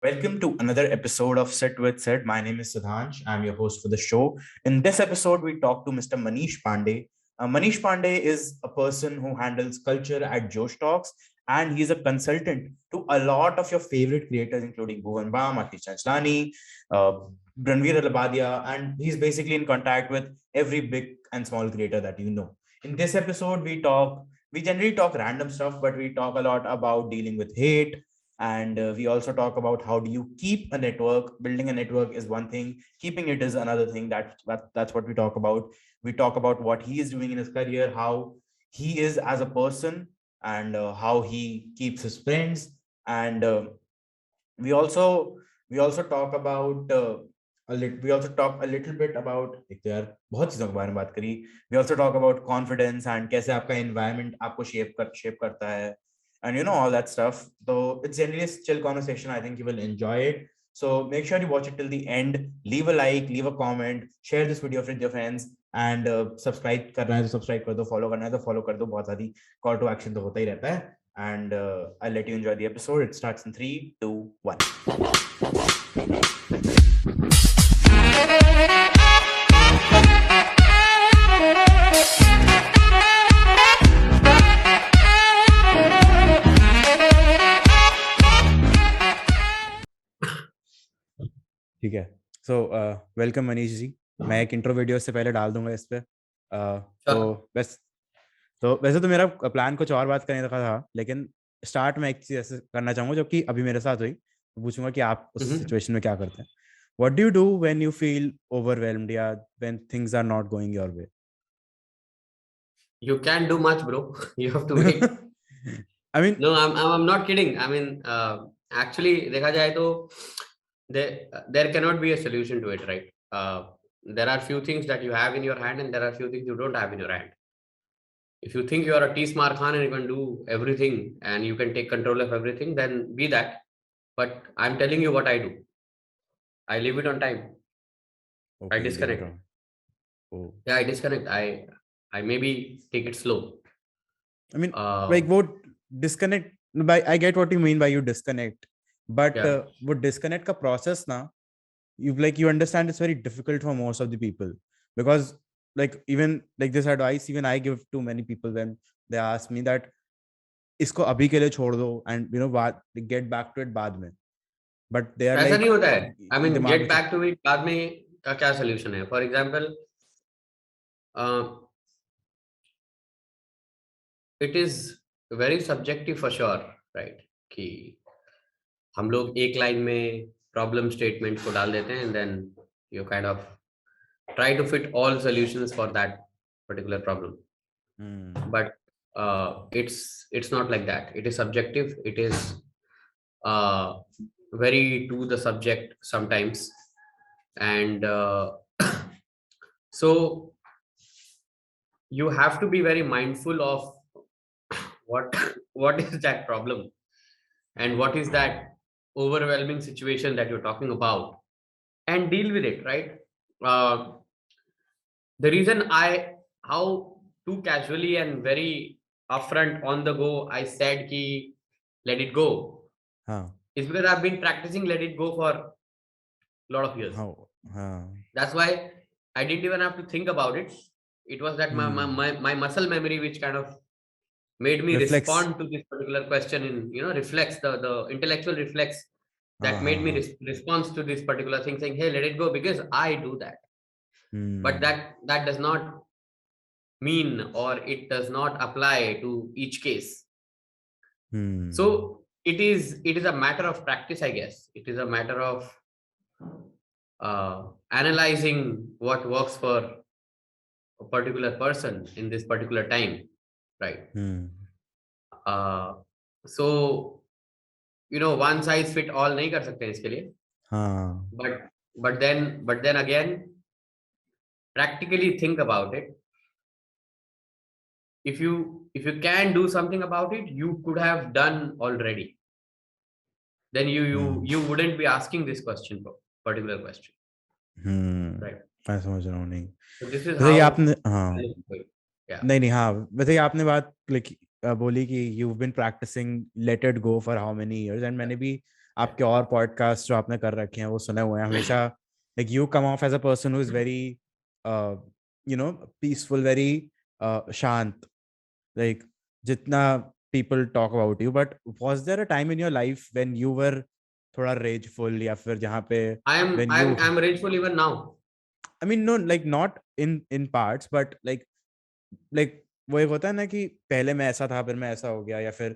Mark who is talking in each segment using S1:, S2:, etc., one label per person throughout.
S1: Welcome to another episode of Sit with Sid. My name is Siddhansh. I'm your host for the show. In this episode, we talk to Mr. Manish Pandey. Manish Pandey is a person who handles culture at Josh Talks, and he's a consultant to a lot of your favorite creators, including Bhuvan Bam, Atish Chanchlani, uh, Ranveer Alabadia, and he's basically in contact with every big and small creator that you know. In this episode, we generally talk random stuff, but we talk a lot about dealing with hate, and we also talk about how do you keep a network. Building a network is one thing, keeping it is another thing. That's what we talk about. We talk about what he is doing in his career, how he is as a person, and how he keeps his friends. And we also we also talk about we also talk a little bit about एक तो यार बहुत चीजों के बारे में बात करी. We also talk about confidence and कैसे आपका environment आपको shape करता है, and all that stuff. So it's generally a chill conversation. I think you will enjoy it. So make sure you watch it till the end. Leave a like, leave a comment, share this video with your friends, and subscribe करना है तो subscribe कर दो, follow करना है तो follow कर दो. बहुत सारी call to action तो होता ही रहता है. And I'll let you enjoy the episode. It starts in 3, 2, 1. ठीक है. So welcome Manish ji. मैं एक इंट्रो वीडियो से पहले डाल दूंगा इस पे. तो वैसे तो मेरा प्लान कुछ और बात करने का था, लेकिन स्टार्ट में एक चीज ऐसे करना चाहूंगा जो कि अभी मेरे साथ हुई. पूछूंगा कि आप उस सिचुएशन में क्या करते हैं. What do you do when you feel overwhelmed, या when things are not going your way?
S2: You can't do much, bro. You have to wait.
S1: I mean,
S2: no, I'm not kidding. I mean, actually, देखा जाए तो there cannot be a solution to it, right? There are few things that you have in your hand, and there are few things you don't have in your hand. If you think you are a T Smart Khan and you can do everything and you can take control of everything, then be that. But I'm telling you what I do. I leave it on time.
S1: okay,
S2: I disconnect.
S1: Oh.
S2: Yeah, I disconnect. I maybe take it slow.
S1: I mean, like what disconnect by, I get what you mean by you disconnect, but what disconnect ka process na, you understand it's very difficult for most of the people, because like even like this advice even I give to many people when they ask me that इसको अभी के लिए छोड़ दो and get back to it बाद में, but they are
S2: ऐसा
S1: like
S2: नहीं होता है. I mean, get back to it बाद में का क्या solution है? For example, it is very subjective for sure, right? कि हम लोग एक लाइन में प्रॉब्लम स्टेटमेंट को डाल देते हैं and then you kind of try to fit all solutions for that particular problem. But it's not like that. It is subjective. It is very to the subject sometimes, and so you have to be very mindful of what is that problem and what is that overwhelming situation that you're talking about, and deal with it, right? The reason how too casually and very upfront on the go I said ki let it go is because I've been practicing let it go for a lot of years. That's why I didn't even have to think about it. It was that my muscle memory which kind of made me respond to this particular question in reflex, the intellectual reflex that made me response to this particular thing, saying, hey, let it go, because I do that. But that does not mean, or it does not apply to each case. So it is a matter of practice, I guess. It is a matter of analyzing what works for a particular person in this particular time, right? So one size fit all नहीं कर सकते इसके लिए. But then again, practically think about it. If you can do something about it, you could have done already. Then you wouldn't be asking this particular question. Right.
S1: मैं समझ रहा हूँ. नहीं,
S2: so this is how
S1: आपने नहीं हाँ, वैसे आपने बात बोली कि you've been practicing let it go for how many years, and मैंने भी आपके और पॉडकास्ट जो आपने कर रखे हैं वो सुने हुए हैं हमेशा, like you come off as a person who is very peaceful, very शांत, like जितना people talk about you, but was there a time in your life when you were थोड़ा rageful या फिर जहाँ पे when you
S2: I'm rageful even now.
S1: I mean no, like not in parts, but like वो एक होता है ना कि पहले मैं ऐसा था फिर मैं ऐसा हो गया, या फिर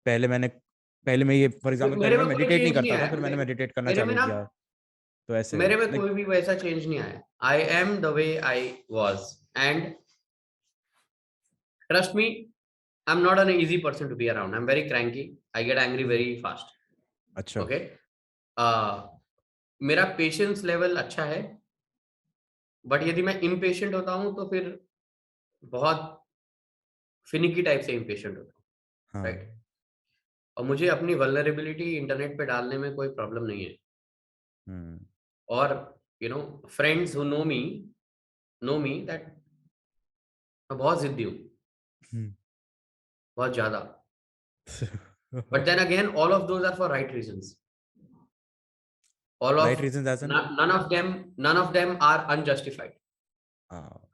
S1: पहले मैं ये फॉर एग्जांपल पहले
S2: मेरे
S1: मैं
S2: में कोई
S1: मेडिटेट नहीं
S2: चेंज नहीं
S1: करता था,
S2: आया।
S1: फिर मैंने मेडिटेट करना
S2: मेरे में
S1: चालू
S2: ना,
S1: किया, तो ऐसे
S2: मेरे में
S1: like
S2: कोई भी वैसा चेंज नहीं आया। I am the way I was, and trust me, I am not an easy person to be around. I am very cranky, I get angry very fast.
S1: अच्छा
S2: ओके, मेरा पेशेंस लेवल अच्छा है, but यदि मैं impatient होता हूँ तो फिर बहुत फिनिकी टाइप से इम्पेशेंट होता हूँ,
S1: हाँ
S2: राइट। और मुझे अपनी वल्नरेबिलिटी इंटरनेट पे डालने में कोई प्रॉब्लम नहीं है।
S1: हम्म
S2: और friends who know me that मैं बहुत जिद्दी हूँ,
S1: हम्म
S2: बहुत ज्यादा। But then again all of those are for right reasons. All
S1: right
S2: of
S1: reasons as in
S2: none of them are unjustified.
S1: हाँ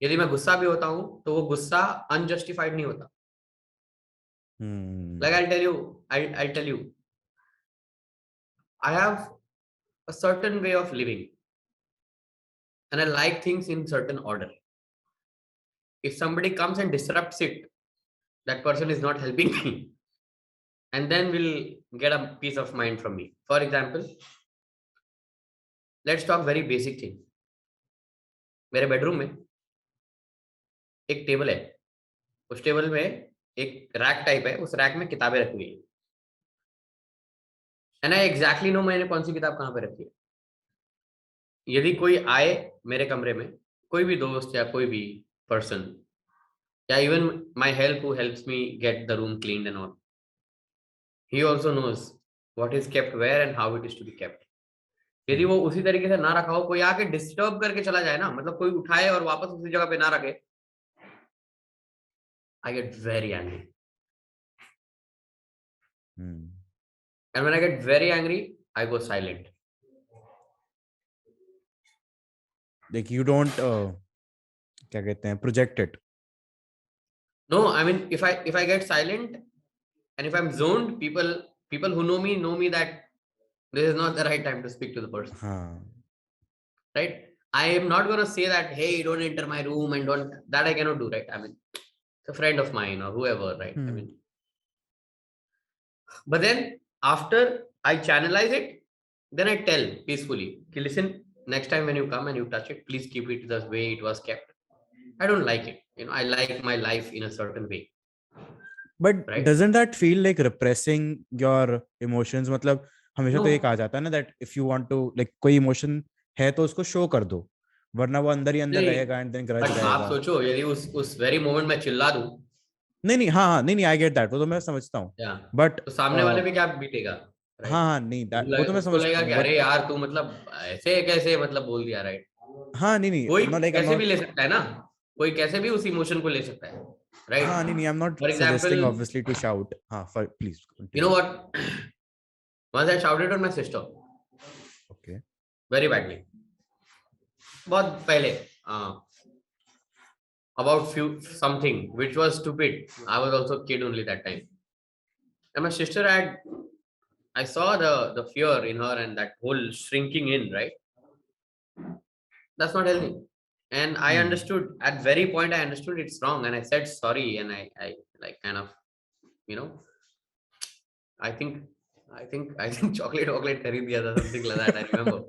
S2: यदि मैं गुस्सा भी होता हूँ तो वो गुस्सा अनजस्टिफाइड नहीं होता।
S1: Hmm
S2: like I tell you, I have a certain way of living and I like things in certain order. If somebody comes and disrupts it, that person is not helping me, and then will get a peace of mind from me. For example, let's talk very basic thing. मेरे bedroom में एक table है, उस table में एक rack type है, उस rack में किताबें रखी हुई है, एंड आई एग्जैक्टली नो मैंने कौन सी किताब कहाँ पे रखी है। यदि कोई आए मेरे कमरे में, कोई भी दोस्त या कोई भी पर्सन, या even my help who helps me get the room clean and all, he also knows what is kept where and how it is to be kept. यदि वो उसी तरीके से ना रखा हो, कोई आके डिस्टर्ब करके चला जाए ना, मतलब कोई उठाए और वापस उसी जगह पे ना रखे, I get very angry. And when I get very angry, I go silent.
S1: like you don't क्या कहते हैं project it.
S2: No, I mean, if I get silent and if I'm zoned, people who know me that this is not the right time to speak to the person.
S1: हाँ
S2: Right? I am not gonna say that, hey, don't enter my room and don't, that I cannot do, right? I mean, it's a friend of mine or whoever, right? I mean, but then after I channelize it, then I tell peacefully, okay, listen, next time when you come and you touch it, please keep it the way it was kept. I don't like it. I like my life in a certain way.
S1: But
S2: right?
S1: doesn't that feel like repressing your emotions? मतलब हमेशा तो ये कहा जाता है ना that if you want to like कोई emotion है तो उसको show कर दो, वरना वो अंदर ही अंदर रहेगा and then grudge
S2: बट आप
S1: रहेगा.
S2: सोचो यदि उस वेरी मोमेंट में चिल्ला दूं,
S1: नहीं हाँ नहीं I get that, वो तो मैं समझता हूँ, but
S2: तो सामने वाले पे क्या बीतेगा,
S1: हाँ नहीं वो तो मैं
S2: उसको लगेगा
S1: समझता
S2: कि
S1: हूँ,
S2: अरे यार तू मतलब ऐसे कैसे मतलब बोल दिया, राइट?
S1: हाँ नहीं
S2: कोई
S1: I'm not like I'm
S2: कैसे भी
S1: not
S2: ले सकता है ना, कोई कैसे भी उस इमोशन को ले सकता है, राइट?
S1: हाँ नहीं I'm not
S2: for
S1: suggesting
S2: example,
S1: obviously to shout. हाँ please
S2: you
S1: continue.
S2: know what, once I shouted on my sister,
S1: okay,
S2: very badly, बहुत पहले, about something which was stupid. I was also a kid only that time, and my sister had, I saw the fear in her and that whole shrinking in, right? That's not healthy. And I understood at very point, I understood it's wrong, and I said sorry, and I like kind of, you know, I think chocolate khareed diya tha, something like that, I remember.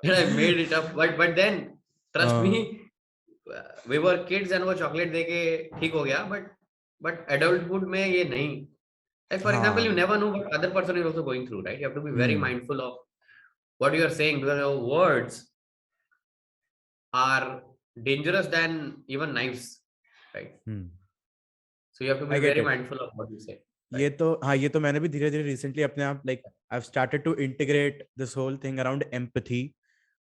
S2: And I made it up, but then trust me, we were kids and वो chocolate देके ठीक हो गया, but adulthood में ये नहीं. Like for example, you
S1: हाँ
S2: never know what other person is also going through, right? You have to be very mindful of what you are saying, because your words are dangerous than even knives, right? So you have to be very mindful of what you say. Right?
S1: ये तो हाँ ये तो मैंने भी धीरे धीरे recently अपने आप like I've started to integrate this whole thing around empathy,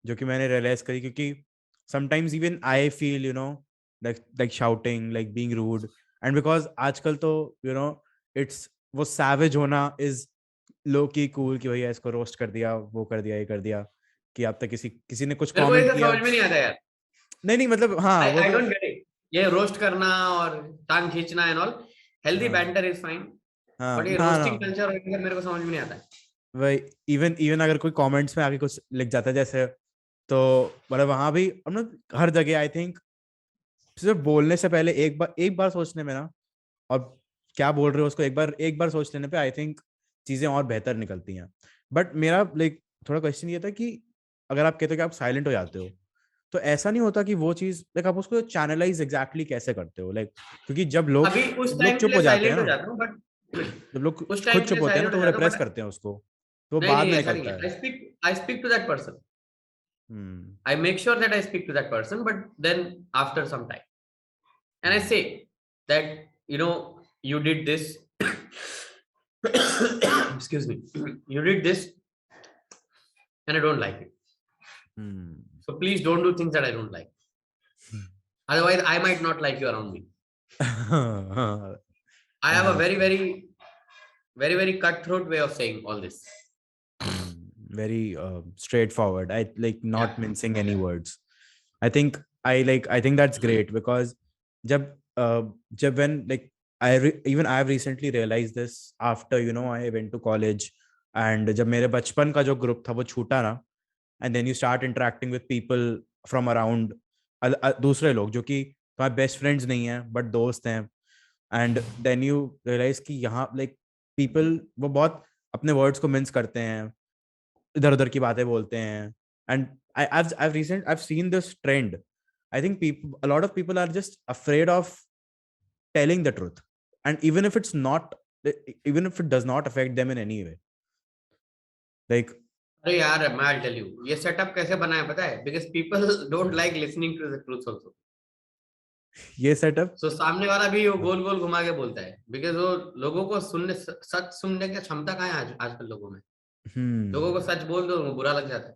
S1: जो कि मैंने realize करी, क्योंकि sometimes even I feel like shouting, like being rude, and because आजकल तो it's वो savage होना is लो की कूल कि भैया इसको रोस्ट कर दिया, वो कर दिया, ये कर दिया, कि अब तक किसी ने कुछ
S2: मेरे को
S1: कमेंट
S2: ये
S1: किया।
S2: समझ में नहीं आता यार।
S1: नहीं मतलब हाँ वो
S2: आई
S1: तो
S2: डोंट गेट इट। ये रोस्ट करना और टांग खींचना एंड ऑल, हेल्दी
S1: हाँ
S2: बैंटर इज फाइन,
S1: हाँ
S2: बट ये
S1: ना
S2: रोस्टिंग कल्चर मेरे को समझ में नहीं आता है।
S1: वही इवन इवन अगर कोई कमेंट्स में आके कुछ लिख जाता है जैसे, तो मतलब वहां भी हम लोग हर जगह आई थिंक सिर्फ बोलने से पहले एक बार सोचने में ना, और क्या बोल रहे हो उसको एक बार सोच लेने पे आई थिंक चीजें और बेहतर निकलती हैं। बट मेरा लाइक थोड़ा क्वेश्चन ये था कि अगर आप कहते हो कि आप साइलेंट हो जाते हो, तो ऐसा नहीं होता कि वो चीज लाइक आप उसको चैनलाइज एग्जैक्टली कैसे करते हो लाइक, क्योंकि जब लोग
S2: अभी उस
S1: जब लोग
S2: टाइम के
S1: चुप
S2: लिए
S1: हो जाते हैं
S2: साइलेंट हो
S1: ना,
S2: जाता हूँ, बट
S1: जब लोग
S2: उस
S1: खुद
S2: टाइम के
S1: चुप
S2: लिए
S1: होते हैं ना
S2: साइलेंट
S1: तो
S2: हो
S1: वो
S2: जाता हूँ,
S1: रिप्रेस
S2: बट
S1: करते हैं उसको, तो वो
S2: नहीं
S1: बाद
S2: नहीं
S1: में
S2: ऐसा नहीं
S1: निकलता
S2: है।
S1: है।
S2: I speak to that person,
S1: hmm
S2: I make sure that I speak to that person, but then after some time and I
S1: hmm
S2: say that you did this excuse me, you did this and I don't like it,
S1: hmm
S2: so please don't do things that I don't like, otherwise I might not like you around me. I have a very
S1: understand.
S2: very very very cutthroat way of saying all this.
S1: Very straightforward. I like not
S2: Yeah.
S1: mincing any words. I think that's great because jab jab when like even I've recently realized this after I went to college, and जब मेरे बचपन का जो group था वो छूटा ना, and then you start interacting with people from around, दूसरे लोग जो कि तुम्हारे बेस्ट फ्रेंड्स नहीं है बट दोस्त हैं, एंड देन यू रियलाइज कि यहाँ लाइक पीपल वो बहुत अपने वर्ड्स को मिन्स करते हैं, इधर उधर की बातें बोलते हैं, and I've seen this trend. I think a lot of people are just afraid of telling the truth, and even if it does not affect them in any way, like
S2: अरे यार मैं I'll tell you ये setup कैसे बना है पता है, because people don't like listening to the truth also.
S1: ये सेटअप
S2: So सामने वाला भी वो गोल गोल घुमा के बोलता है, because वो लोगों को सच सुनने की क्षमता कहाँ है आजकल लोगों में। लोगों को सच बोल दो बुरा लग जाता है।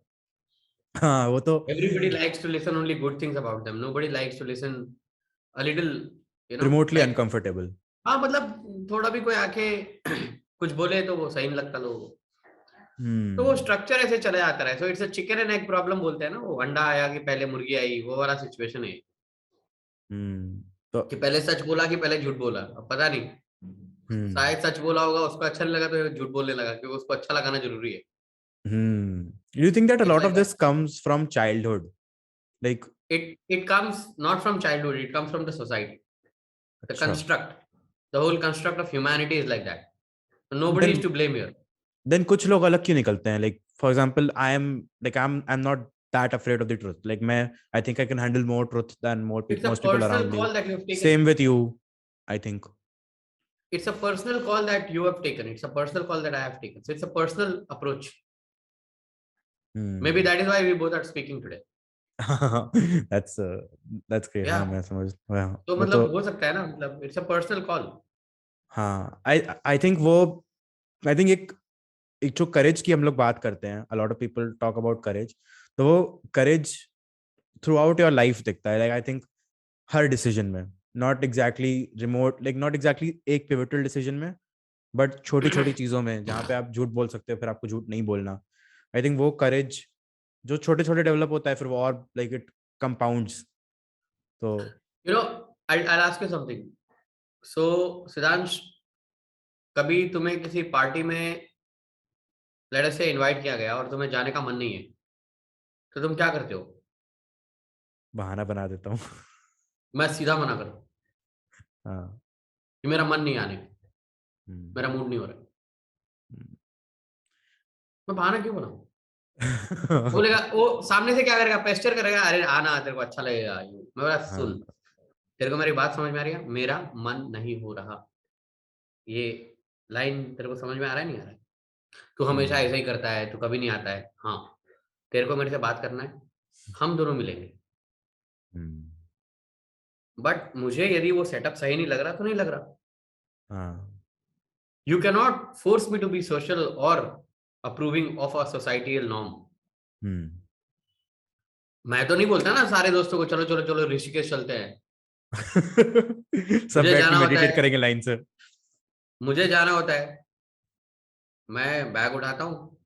S1: हाँ वो तो
S2: Everybody likes to listen only good things about them. Nobody likes to listen a little,
S1: remotely
S2: like,
S1: uncomfortable.
S2: हाँ मतलब थोड़ा भी कोई आके कुछ बोले तो वो सही नहीं लगता लोगों को। तो वो
S1: हम्म
S2: स्ट्रक्चर ऐसे चला जाता है। So it's a chicken and egg problem बोलते हैं ना, वो अंडा आया कि पहले मुर्गी आई, वो वाला सिचुएशन है
S1: तो
S2: कि पहले सच बोला कि पहले झूठ बोला। अब पता नहीं,
S1: हम्म
S2: शायद सच बोला होगा, उसको अच्छा नहीं लगा तो झूठ बोलने लगा, क्योंकि उसको अच्छा लगाना जरूरी है।
S1: Do you think that a
S2: it's
S1: lot
S2: like
S1: of this
S2: that.
S1: comes from childhood, like
S2: It comes not from childhood, it comes from the society. The
S1: अच्छा,
S2: construct, the whole construct of humanity is like that. So nobody is
S1: then
S2: to blame here.
S1: कुछ लोग अलग क्यों निकलते हैं, like for example I'm not that afraid of the truth, like मैं I think I can handle more truth than
S2: It's a
S1: most people
S2: personal
S1: around me.
S2: call that you have taken.
S1: Same with you, I think.
S2: It's a personal call that you have taken. It's a personal call that I have taken. So it's a personal approach. Maybe
S1: Hmm.
S2: that is why we both are speaking today.
S1: that's that's great. हाँ
S2: Yeah.
S1: मैं समझ, हाँ
S2: तो
S1: वो तो
S2: मतलब हो सकता है ना, मतलब it's a personal call.
S1: हाँ I think वो I think एक एक जो करेज की हम लोग बात करते हैं, a lot of people talk about courage, तो वो courage throughout your life दिखता है, लाइक आई थिंक हर डिसीजन में, not exactly remote, like not exactly एक पिवटल डिसीजन में, बट छोटी छोटी चीजों में जहाँ पे आप झूठ बोल सकते हो फिर आपको झूठ नहीं बोलना, आई थिंक वो करेज जो छोटे छोटे डेवलप होता है फिर वो और लाइक इट कंपाउंड्स, तो
S2: I'll ask you something. So सिद्धांश, कभी तुम्हें किसी पार्टी में लेट अस से इनवाइट किया गया और तुम्हें जाने का मन नहीं है, तो तुम क्या करते हो?
S1: बहाना बना देता हूँ.
S2: मैं सीधा मना करूँ
S1: हाँ.
S2: कि मेरा मन नहीं आने का,
S1: हम्म.
S2: मेरा मूड नहीं हो रहा। मैं बहाना क्यों बनाऊं? बोलेगा वो सामने से क्या करेगा, पेस्टर करेगा, अरे आना तेरे को अच्छा लगेगा। मैं बोला सुन,
S1: हाँ.
S2: तेरे को मेरी बात समझ में आ रही है, मेरा मन नहीं हो रहा। ये लाइन तेरे को समझ में आ रहा है नहीं आ रहा है? तू हमेशा ऐसा
S1: हम्म.
S2: ही करता है, तू कभी नहीं आता है। हाँ, तेरे को मेरे से बात करना है, हम दोनों मिलेंगे,
S1: हम्म.
S2: बट मुझे यदि वो सेटअप सही नहीं लग रहा तो नहीं लग रहा।
S1: हाँ.
S2: You can not force me to be social और approving of a societal norm.
S1: Hmm.
S2: मैं तो नहीं बोलता ना सारे दोस्तों को चलो चलो चलो ऋषिकेश चलते हैं।
S1: सब
S2: मुझे
S1: बैठ के
S2: जाना होता
S1: मेडिटेट
S2: है,
S1: करेंगे लाइन से.
S2: मुझे जाना होता है, मैं बैग उठाता हूँ,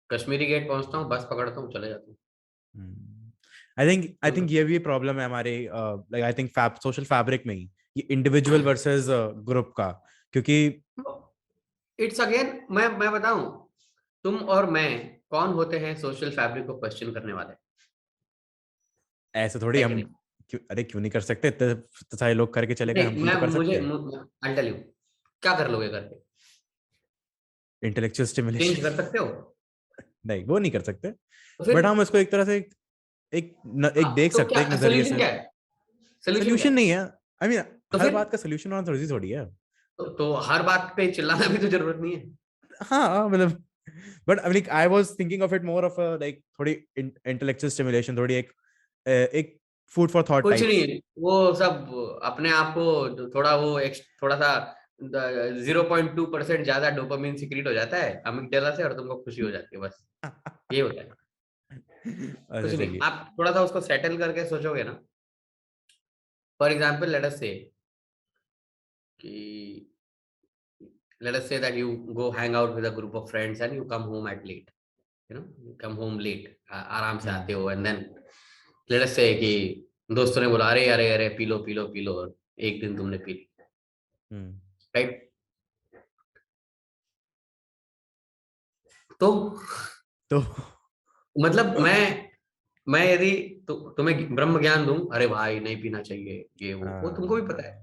S2: कश्मीरी गेट पहुंचता हूँ, बस पकड़ता हूँ, चले जाता हूँ।
S1: आई थिंक ये भी प्रॉब्लम है हमारे like I think social fabric में ही, ये इंडिविजुअल वर्सेस ग्रुप का, क्योंकि
S2: इट्स अगेन, मैं बताऊं, तुम और मैं कौन होते हैं सोशल फैब्रिक को क्वेश्चन करने वाले?
S1: ऐसे थोड़ी
S2: है कि
S1: हम
S2: नहीं?
S1: क्यों नहीं कर सकते, इतने सारे लोग करके चले गए, हम
S2: नहीं,
S1: भी
S2: मैं
S1: तो कर सकते
S2: मुझे
S1: हैं।
S2: आई टेल यू, क्या कर लोगे करके?
S1: Intellectual
S2: change
S1: stimulation.
S2: कर सकते हो?
S1: नहीं, वो नहीं कर सकते,
S2: तो फिर
S1: बट हम उसको एक तरह से एक देख
S2: तो
S1: सकते
S2: क्या
S1: हैं एक नजरिए
S2: सोल्यूशन,
S1: से।
S2: क्या है सोल्यूशन, क्या
S1: सोल्यूशन
S2: है?
S1: नहीं है, आई मीन
S2: तो
S1: हर
S2: फिर
S1: बात का सोल्यूशन होना थोड़ी थोड़ी है।
S2: तो हर बात पे चिल्लाना भी तो जरूरत नहीं है।
S1: हाँ मतलब, but like I was thinking of it more of like थोड़ी इंटेलेक्चुअल स्टिमुलेशन, थोड़ी एक फूड फॉर थॉट
S2: कुछ
S1: टाइप्स।
S2: नहीं, वो सब अपने आप को थोड़ा वो थोड़ा सा 0.2% ज्यादा डोपामिन सिक्रीट हो जाता है अमिगडाला से, और तुमको खुशी हो जाती है, बस ये होता है।
S1: अच्छा
S2: कुछ नहीं,
S1: चलिए।
S2: आप थोड़ा सा उसको सेटल करके सोचोगे ना। फॉर एग्जाम्पल लेट अस से कि let us say that you go hang out with a group of friends and you come home at late, you come home late, आराम से आते
S1: हम्म।
S2: हो, and then let us say कि दोस्तों ने बोला अरे अरे अरे P low P low P low, और एक दिन तुमने पी ली,
S1: हम्म।
S2: राइट? तो
S1: तो
S2: मतलब मैं यदि तुम्हें ब्रह्म ज्ञान दूं, अरे भाई नहीं पीना चाहिए, ये वो तुमको भी पता है,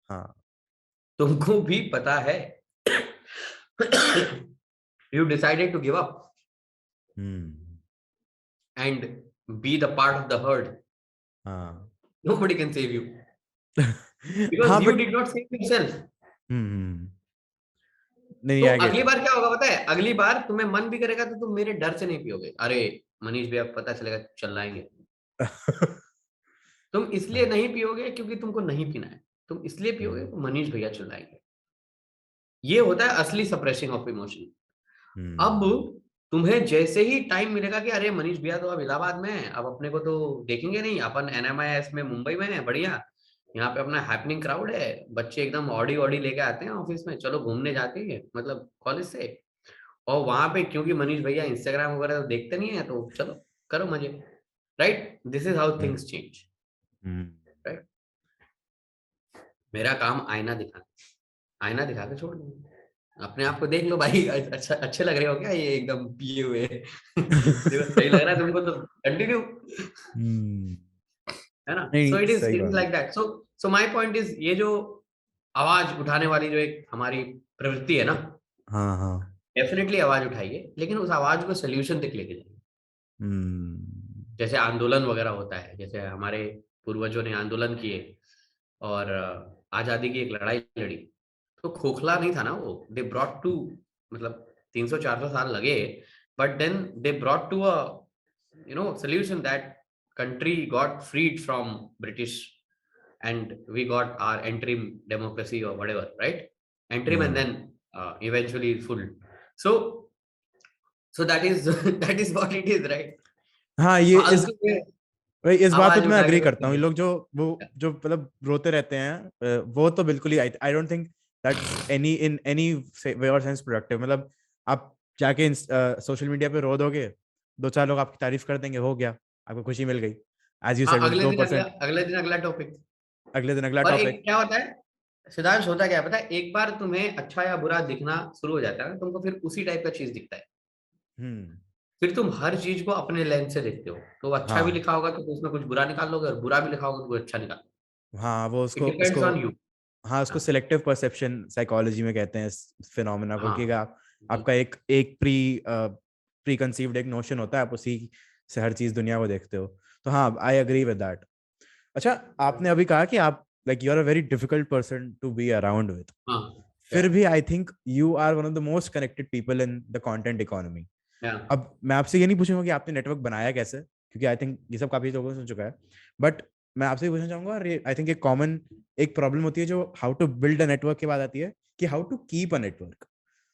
S1: हाँ।
S2: तुमको भी पता है, you decided to give up
S1: hmm.
S2: and be the part of the herd.
S1: हाँ।
S2: Nobody can save you because
S1: हाँ
S2: you
S1: but
S2: did not save yourself.
S1: हम्म, नहीं
S2: तो
S1: आई गेट
S2: अगली
S1: इट।
S2: बार क्या होगा पता है? अगली बार तुम्हें मन भी करेगा तो तुम मेरे डर से नहीं पियोगे, अरे मनीष भैया पता चलेगा चिल्लाएंगे। तुम इसलिए नहीं पियोगे क्योंकि तुमको नहीं पीना है, तुम इसलिए पियोगे तो मनीष भैया चिल्लाएंगे। ये होता है असली सप्रेसिंग ऑफ इमोशन। अब तुम्हें जैसे ही टाइम मिलेगा कि अरे मनीष भैया तो अब इलाहाबाद में है, अब अपने को तो देखेंगे नहीं, अपन एनएमआईएस में मुंबई में है, बढ़िया, यहाँ पे अपना हैपनिंग क्राउड है, बच्चे एकदम ऑडी ऑडी लेके आते हैं ऑफिस में, चलो घूमने जाते हैं मतलब कॉलेज से, और वहां पे क्योंकि मनीष भैया इंस्टाग्राम वगैरह तो देखते नहीं है, तो चलो करो मजे, right? This is how things change, right? मेरा काम आईना दिखाना, आईना दिखा के छोड़ दूंगा, अपने आप को देख लो भाई, अच्छा अच्छे लग रहे हो क्या ये एकदम पिए हुए? देखो सही लग रहा है तुमको तो कंटिन्यू, है ना? सो
S1: नहीं
S2: इट
S1: सही
S2: इज
S1: बात है।
S2: Like that. So my point is, ये जो आवाज उठाने वाली जो एक हमारी प्रवृत्ति है ना,
S1: हाँ हाँ।
S2: डेफिनेटली आवाज उठाइए, लेकिन उस आवाज को सोल्यूशन तक लेके जाइए।
S1: हम्म।
S2: जैसे आंदोलन वगैरह होता है, जैसे हमारे पूर्वजों ने आंदोलन किए और आजादी की एक लड़ाई लड़ी, तो खोखला नहीं था ना वो, दे ब्रॉट टू, मतलब 300-400 साल लगे, but then they brought to a solution that country got freed from British, and we got our interim democracy or whatever, right? Interim and then eventually full. So that is that is what it is, right?
S1: हाँ ये
S2: फालतू में
S1: भाई इस बात पे
S2: आवाज
S1: तो मैं
S2: उठा
S1: अग्री
S2: के
S1: करता हूँ। ये
S2: रखते
S1: लोग वो जो मतलब रोते रहते हैं, वो तो बिल्कुल ही I don't think that's any way और सेंस प्रोडक्टिव। मतलब आप जाके सोशल मीडिया पे रो दोगे, दो चार लोग आपकी तारीफ कर देंगे, हो गया, आपको खुशी मिल गई। एज यू
S2: हाँ,
S1: सेड वो
S2: अगले दिन अगला
S1: 2%,
S2: अगले दिन अगला टॉपिक।
S1: अगले दिन अगला
S2: और एक
S1: टॉपिक।
S2: क्या होता है सिद्धांश, होता क्या है पता है? एक बार तुम्हें अच्छा या बुरा दिखना शुरू हो जाता है ना, तुमको फिर उसी टाइप का चीज दिखता है,
S1: हम्म।
S2: फिर तुम हर चीज को अपने लेंस से देखते हो, तो अच्छा भी
S1: हाँ
S2: लिखा होगा तो उसमें कुछ बुरा निकाल लोगे, और बुरा भी लिखा होगा तो कुछ अच्छा निकाल।
S1: हाँ, वो
S2: इट
S1: उसको
S2: डिपेंड्स
S1: उसको
S2: ऑन यू।
S1: हाँ उसको
S2: हाँ,
S1: सिलेक्टिव परसेप्शन साइकोलॉजी में कहते हैं इस फिनोमेना को, कि
S2: हाँ,
S1: आप आपका एक एक प्री कंसीव्ड एक नोशन होता है, आप उसी से हर चीज दुनिया को देखते हो। तो हाँ, आई एग्री विद दैट। अच्छा, आपने अभी कहा कि आप like you are a very difficult person to be around with,
S2: हाँ, या,
S1: फिर भी I think you are one of the most connected people in the content economy.
S2: Yeah,
S1: अब मैं आपसे ये नहीं पूछूंगा कि आपने नेटवर्क बनाया कैसे, क्योंकि आई थिंक ये सब काफी लोगों से सुन चुका है, बट मैं आपसे ये पूछना चाहूंगा, और आई थिंक एक कॉमन एक प्रॉब्लम होती है जो how to build a network के बाद आती है, कि how to keep a network.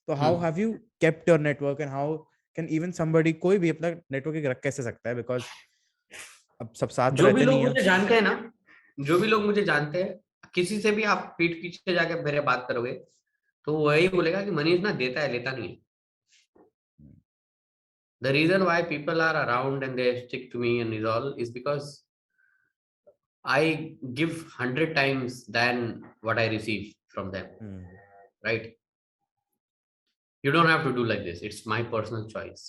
S1: तो how have you kept your network, and how can even somebody, कोई भी अपना नेटवर्क एक रख कैसे सकता है, बिकॉज अब सब साथ तो
S2: जो भी
S1: रहते
S2: लोग
S1: नहीं है।
S2: मुझे जानते हैं ना, जो भी लोग मुझे जानते हैं, किसी से भी आप पीठ पीछे जाके मेरे बात करोगे, तो वही बोलेगा कि मनीष ना देता है, लेता नहीं है. The reason why people are around and they stick to me and is all is because I give 100 times than what I receive from them. Right? You don't have to do like this. It's my personal choice.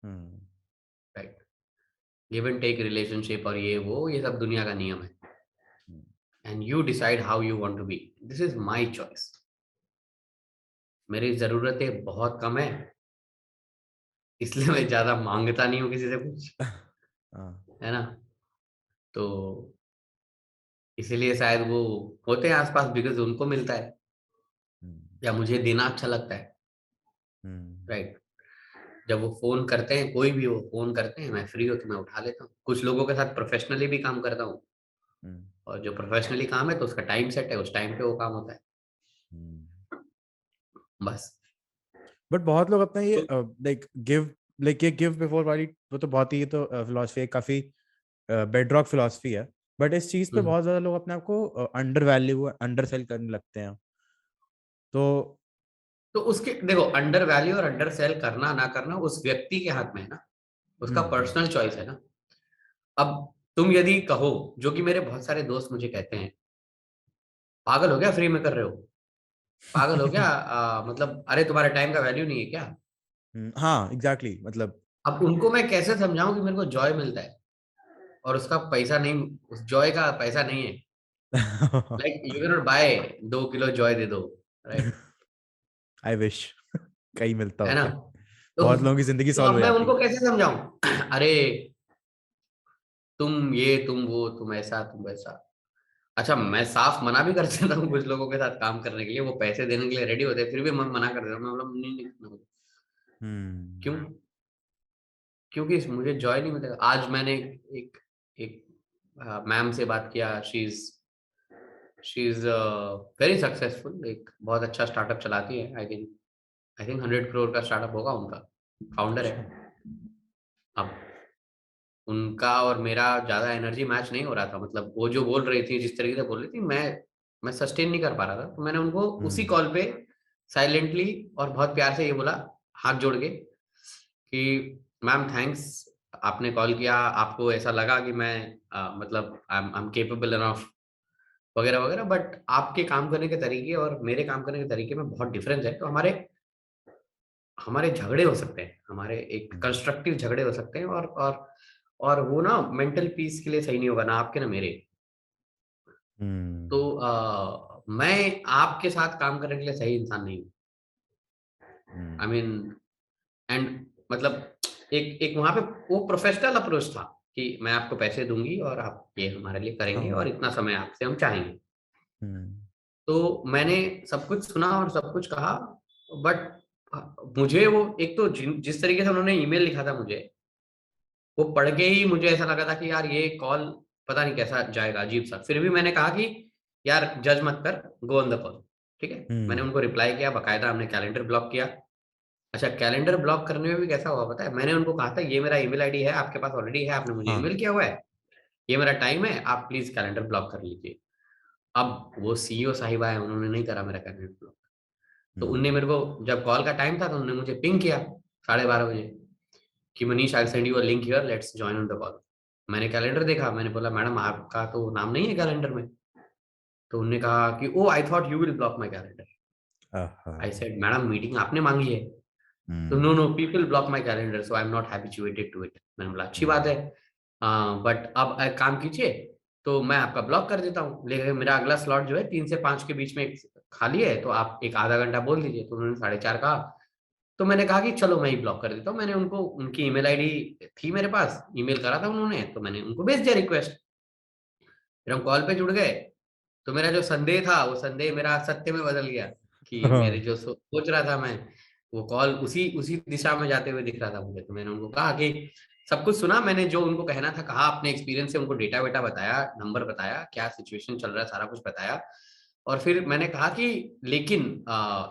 S2: Right? Give and take relationship और ये सब दुनिया का नियम है. And you decide how you want to be. This is my choice. मेरी जरूरतें बहुत कम है, इसलिए मैं ज्यादा मांगता नहीं हूँ किसी से कुछ, है ना. तो इसीलिए शायद वो होते हैं आसपास बिकॉज उनको मिलता है या मुझे देना अच्छा लगता है. राइट. जब वो फोन करते हैं, कोई भी वो फोन करते हैं, मैं फ्री हो तो मैं उठा लेता हूँ. कुछ लोगों के साथ प्रोफेशनली भी काम करता हूँ, और जो प्रोफेशनली काम है तो उसका टाइम सेट है, उस टाइम पे वो काम होता है. बस.
S3: बट बहुत लोग अपना ये लाइक ये गिव बिफोर वाली, वो तो बहुत ही, तो फिलॉसफी है, काफी बेडरॉक फिलॉसफी है. बट इस चीज पे बहुत ज्यादा लोग अपने आप को अंडर वैल्यू, अंडर सेल करने लगते हैं.
S2: तो उसके देखो, अंडर वैल्यू और अंडर सेल करना ना करना उस व्यक्ति के हाथ में है ना, उसका पर्सनल चॉइस है ना. अब तुम यदि कहो, जो कि मेरे बहुत सारे दोस्त मुझे कहते हैं, पागल हो गया फ्री में कर रहे हो, पागल हो गया, मतलब अरे तुम्हारे टाइम का वैल्यू नहीं है क्या.
S3: हाँ एग्जैक्टली. मतलब
S2: अब उनको मैं कैसे समझाऊं कि मेरे को जॉय मिलता है और उसका पैसा नहीं, उस जॉय का पैसा नहीं है. Like you can not buy 2 kilo joy दे दो. राइट.
S3: आई विश कहीं मिलता
S2: है ना.
S3: होता.
S2: तो
S3: बहुत लोगों की जिंदगी
S2: तो
S3: सॉल्व
S2: अब
S3: हो
S2: मैं
S3: जाती.
S2: उनको कैसे समझाऊं, अरे तुम ये तुम वो तुम ऐसा तुम वैसा. अच्छा, मैं साफ मना भी कर देता हूँ कुछ लोगों के साथ काम करने के लिए, वो पैसे देने के लिए रेडी होते हैं, फिर भी मैं मना कर देता हूँ. मैं बोला नहीं नहीं. क्यों? क्योंकि मुझे जॉय नहीं मिलेगा. आज मैंने एक एक मैम से बात किया. She is very successful. एक बहुत अच्छा स्टार्टअप चलाती है. आई थिंक 100 करोड़ का स्टार्टअप होगा उनका. फाउंडर है. अब उनका और मेरा ज्यादा एनर्जी मैच नहीं हो रहा था. मतलब वो जो बोल रही थी, जिस तरीके से बोल रही थी, मैं सस्टेन नहीं कर पा रहा था. तो मैंने उनको उसी कॉल पे साइलेंटली और बहुत प्यार से ये बोला, हाथ जोड़ के, कि मैम थैंक्स, आपने कॉल किया, आपको ऐसा लगा कि मैं मतलब आई एम केपेबल इनफ वगैरह वगैरह, बट आपके काम करने के तरीके और मेरे काम करने के तरीके में बहुत डिफरेंस है. तो हमारे झगड़े हो सकते हैं, हमारे एक कंस्ट्रक्टिव झगड़े हो सकते हैं, और वो ना मेंटल पीस के लिए सही नहीं होगा, ना आपके ना मेरे. तो मैं आपके साथ काम करने के लिए सही इंसान नहीं हूँ. आई मीन, एंड मतलब एक वहां पे वो प्रोफेशनल अप्रोच था कि मैं आपको पैसे दूंगी और आप ये हमारे लिए करेंगे और इतना समय आपसे हम चाहेंगे. तो मैंने सब कुछ सुना और सब कुछ कहा, बट मुझे वो एक तो जिस तरीके से उन्होंने ईमेल लिखा था मुझे, वो पढ़ के ही मुझे ऐसा लगा था कि यार ये कॉल पता नहीं कैसा जाएगा, अजीब सा. फिर भी मैंने कहा कि यार जज मत कर, गो ऑन द कॉल. ठीक है. मैंने उनको रिप्लाई किया बकायदा, हमने कैलेंडर ब्लॉक किया. अच्छा, कैलेंडर ब्लॉक करने में भी कैसा हुआ पता है, मैंने उनको कहा था ये मेरा ईमेल आईडी है, आपके पास ऑलरेडी है, आपने मुझे ईमेल किया हुआ है, ये मेरा टाइम है, आप प्लीज कैलेंडर ब्लॉक कर लीजिए. अब वो सीईओ साहिबा है, उन्होंने नहीं करा मेरा कैलेंडर ब्लॉक. तो उनने मेरे को, जब कॉल का टाइम था, तो उन्होंने मुझे पिंग किया 12:30 बजे कि Manish, I send you a link here, let's join on the call. मैंने कैलेंडर देखा, मैंने बोला मैडम आपका तो नाम नहीं है कैलेंडर में. तो उन्होंने कहा कि oh I thought you will block my calendar. I said madam meeting आपने मांगी है. तो no people block my calendar, so I am not habituated to it. मैंने बोला अच्छी बात है, बट अब एक काम कीजिए, तो मैं आपका ब्लॉक कर देता हूँ, लेकिन मेरा अगला स्लॉट जो है 3 से 5 के बीच में खाली है, तो आप एक आधा घंटा बोल दीजिए. तो उन्होंने 4:30 कहा. तो मैंने कहा कि चलो मैं ही ब्लॉक कर देता हूँ. मैंने उनको, उनकी ईमेल आईडी थी मेरे पास, ईमेल करा था उन्होंने, तो मैंने उनको भेज दिया रिक्वेस्ट. फिर हम कॉल पे जुड़ गए. तो मेरा जो संदेह था, वो संदेह मेरा सत्य में बदल गया कि मेरे जो सोच रहा था मैं, वो कॉल उसी उसी दिशा में जाते हुए दिख रहा था मुझे. तो मैंने उनको कहा कि सब कुछ सुना मैंने, जो उनको कहना था कहा, अपने एक्सपीरियंस से उनको डेटा वेटा बताया, नंबर बताया, क्या सिचुएशन चल रहा है, सारा कुछ बताया. और फिर मैंने कहा कि लेकिन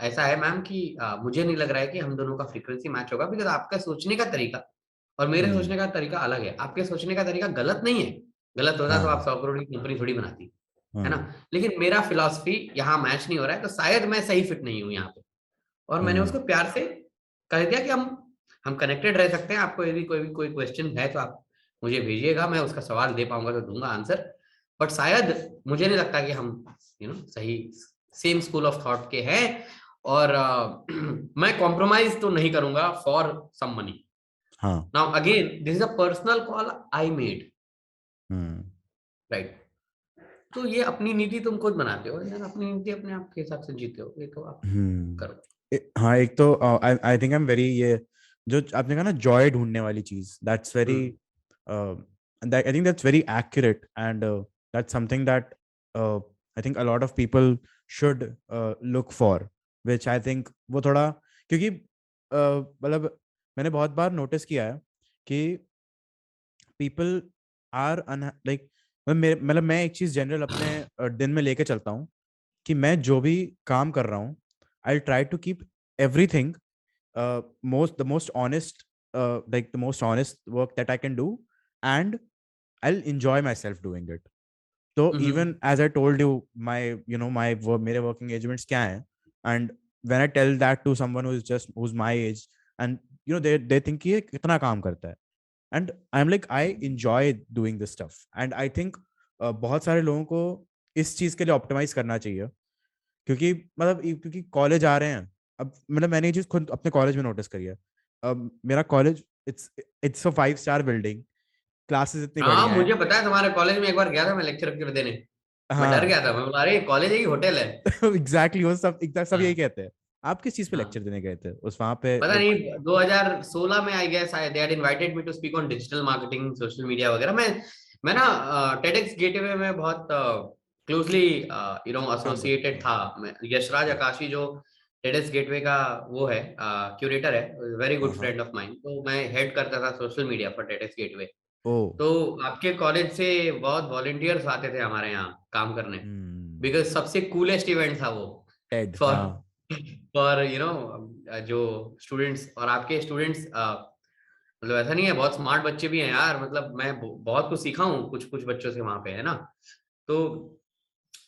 S2: ऐसा है मैम कि मुझे नहीं लग रहा है कि हम दोनों का फ्रीक्वेंसी मैच होगा, बिकॉज आपका सोचने का तरीका और मेरे सोचने का तरीका अलग है. आपके सोचने का तरीका गलत नहीं है, गलत होता तो आप 100 करोड़ की कंपनी थोड़ी बनाती, है ना. लेकिन मेरा फिलॉसफी यहाँ मैच नहीं हो रहा है, तो शायद मैं सही फिट नहीं हूँ यहाँ पे. और मैंने उसको प्यार से कह दिया कि हम कनेक्टेड रह सकते हैं, आपको यदि कोई क्वेश्चन है तो आप मुझे भेजिएगा, मैं उसका सवाल दे पाऊंगा तो दूंगा आंसर, बट शायद मुझे नहीं लगता कि हम सही सेम स्कूल ऑफ थॉट के हैं, और मैं कॉम्प्रोमाइज तो नहीं करूंगा for some money. Now again this is a personal call I made, right. तो ये अपनी नीति तुम खुद बनाते हो यार, अपनी नीति अपने आप के हिसाब से जीते हो, ये तो आप करो।
S3: हाँ, एक तो I think I am very, ये जो आपने कहा ना जॉय ढूंढने वाली चीज, that's very, I think that's very accurate, and that's something that I think a lot of people should look for, which I think वो थोड़ा, क्योंकि मतलब मैंने बहुत बार नोटिस किया है कि पीपल आर लाइक, मतलब मैं एक चीज जनरल अपने दिन में लेके चलता हूँ कि मैं जो भी काम कर रहा हूँ, I try to keep everything the most honest, like the most honest work that I can do, and I'll enjoy myself doing it. So even as I told you, my my work, मेरे work engagements क्या हैं, and when I tell that to someone who's my age, and they think कि ये कितना काम करता है, and I'm like I enjoy doing this stuff, and I think बहुत सारे लोगों को इस चीज के लिए ऑप्टिमाइज करना चाहिए, क्योंकि कॉलेज आ रहे हैं अब, मतलब मैंने ये चीज खुद अपने कॉलेज में नोटिस करी है। अब मेरा college it's a 5 star building, classes इतनी बढ़िया
S2: मुझे पता है, तुम्हारे कॉलेज में एक बार गया था मैं लेक्चर देने, मैं डर गया था, मैं बोला अरे कॉलेज है कि होटल है।
S3: एग्जैक्टली, वो सब यही कहते हैं। आप किस चीज पे लेक्चर देने गए थे उस वहां पे?
S2: पता नहीं 2016 में I guess they had invited me to speak on digital marketing, social media वगैरह। मैं ना टेडेक्स गेटवे में बहुत क्लोजली एसोसिएटेड था। मैं यशराज आकाशी जो टेडेक्स गेटवे का वो है क्यूरेटर है, very good friend of mine, तो मैं हेड करता था social media for TEDx gateway. तो आपके कॉलेज से बहुत वॉलंटियर्स आते थे हमारे यहाँ काम करने, बिकॉज सबसे कूलेस्ट इवेंट था वो फॉर जो स्टूडेंट्स। और आपके स्टूडेंट्स मतलब ऐसा नहीं है, बहुत स्मार्ट बच्चे भी हैं यार, मतलब मैं बहुत कुछ सीखा हूँ कुछ कुछ बच्चों से वहां पे, है ना। तो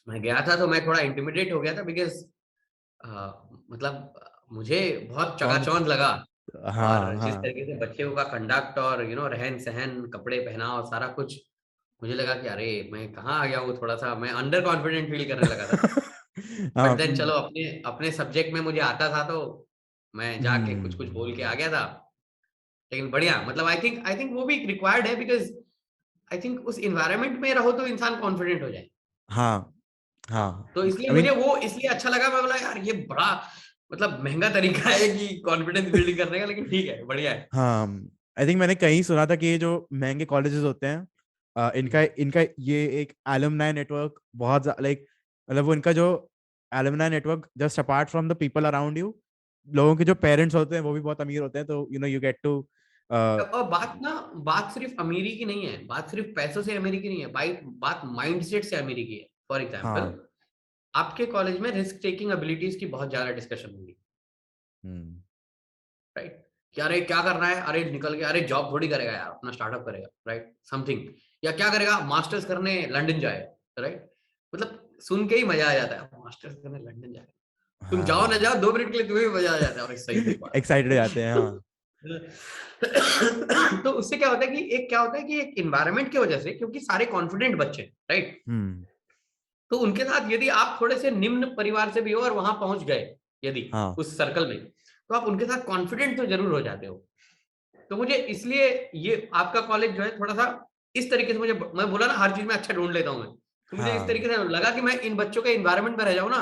S2: मैं गया था तो मैं थोड़ा इंटिमिडेट हो गया था, बिकॉज मतलब मुझे बहुत चकाचौंध लगा। और जिस तरीके से बच्चे का कंडक्ट और रहन सहन, कपड़े पहनाव, सारा कुछ, मुझे लगा कि अरे मैं कहाँ आ गया हूँ, थोड़ा सा मैं अंडर कॉन्फिडेंट फील करने लगा था। बट देन चलो अपने सब्जेक्ट में मुझे आता था, तो मैं जाके कुछ कुछ बोल के आ गया था। लेकिन बढ़िया, मतलब आई थिंक वो भी रिक्वायर्ड है, बिकॉज आई थिंक उस एनवायरनमेंट में रहो तो इंसान कॉन्फिडेंट हो जाए। तो इसलिए मुझे वो इसलिए अच्छा लगा। मैं बोला यार ये बड़ा मतलब महंगा तरीका है कि कॉन्फिडेंस बिल्डिंग करने का, लेकिन ठीक है, बढ़िया है।
S3: आई थिंक मैंने कहीं सुना था कि ये जो महंगे कॉलेजेस होते हैं, इनका ये एक एलुमनाई नेटवर्क बहुत लाइक, मतलब वो इनका जो alumni network just apart from the people around you, लोगों के जो पेरेंट्स होते हैं वो भी बहुत अमीर होते हैं, तो यू गेट टू।
S2: और बात सिर्फ अमीरी की नहीं है, बात सिर्फ पैसों से अमीरी की नहीं है, बात माइंडसेट से अमीरी की है। फॉर एग्जाम्पल आपके कॉलेज में रिस्क टेकिंग एबिलिटीज की बहुत ज्यादा डिस्कशन होगी, राइट। कि अरे क्या करना है, अरे निकल के अरे जॉब थोड़ी करेगा यार, अपना स्टार्टअप करेगा, राइट, समथिंग। या क्या करेगा, मास्टर्स करने लंदन जाएगा, राइट। मतलब सुन के ही मजा आ जाता है, मास्टर्स करने लंदन जाएगा। तुम जाओ ना जाओ, 2 मिनट के लिए तुम्हें भी मजा आ जाता है, और सही
S3: एक्साइटेड हो जाते हैं।
S2: तो उससे क्या होता है कि एक एनवायरनमेंट की वजह से, क्योंकि सारे कॉन्फिडेंट बच्चे, राइट, तो उनके साथ यदि आप थोड़े से निम्न परिवार से भी हो और वहां पहुंच गए यदि उस सर्कल में, तो आप उनके साथ कॉन्फिडेंट तो जरूर हो जाते हो। तो मुझे इसलिए ये आपका कॉलेज जो है थोड़ा सा इस तरीके से, मैं बोला ना हर चीज में अच्छा ढूंढ लेता हूँ मैं, तो मुझे इस तरीके से लगा कि मैं इन बच्चों के एनवायरनमेंट में रह जाऊँ ना,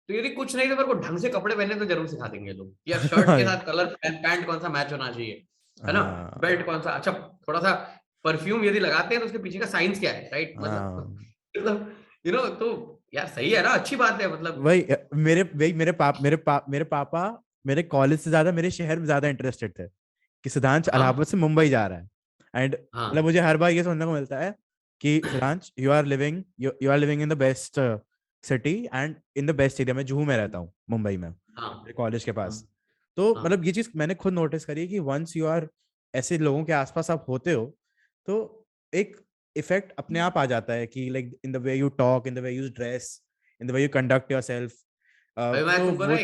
S2: तो यदि कुछ नहीं तो मेरे को ढंग से कपड़े पहनने तो जरूर सिखा देंगे लोग, या शर्ट के साथ कलर पैंट कौन सा मैच होना चाहिए, है ना, बेल्ट कौन सा, अच्छा थोड़ा सा परफ्यूम यदि लगाते हैं तो उसके पीछे का साइंस क्या है, राइट, मतलब तो यार सही है ना, अच्छी बात है। मतलब
S3: मेरे पापा मेरे कॉलेज से ज्यादा मेरे शहर में ज्यादा इंटरेस्टेड थे कि सिद्धांश इलाहाबाद से मुंबई जा रहा है, एंड मतलब मुझे हर बार ये सुनने को मिलता है कि Siddhansh you are living in the best city and in the best area में, जूहू में रहता हूँ मुंबई में, मेरे कॉलेज के पास। तो मतलब ये चीज मैंने खुद नोटिस करी है कि वंस यू आर ऐसे लोगों के आसपास आप होते हो, तो एक इफेक्ट अपने आप आ जाता है कि like in the way you talk, in the way you dress, in the way you conduct yourself.
S2: मैं तुमको ना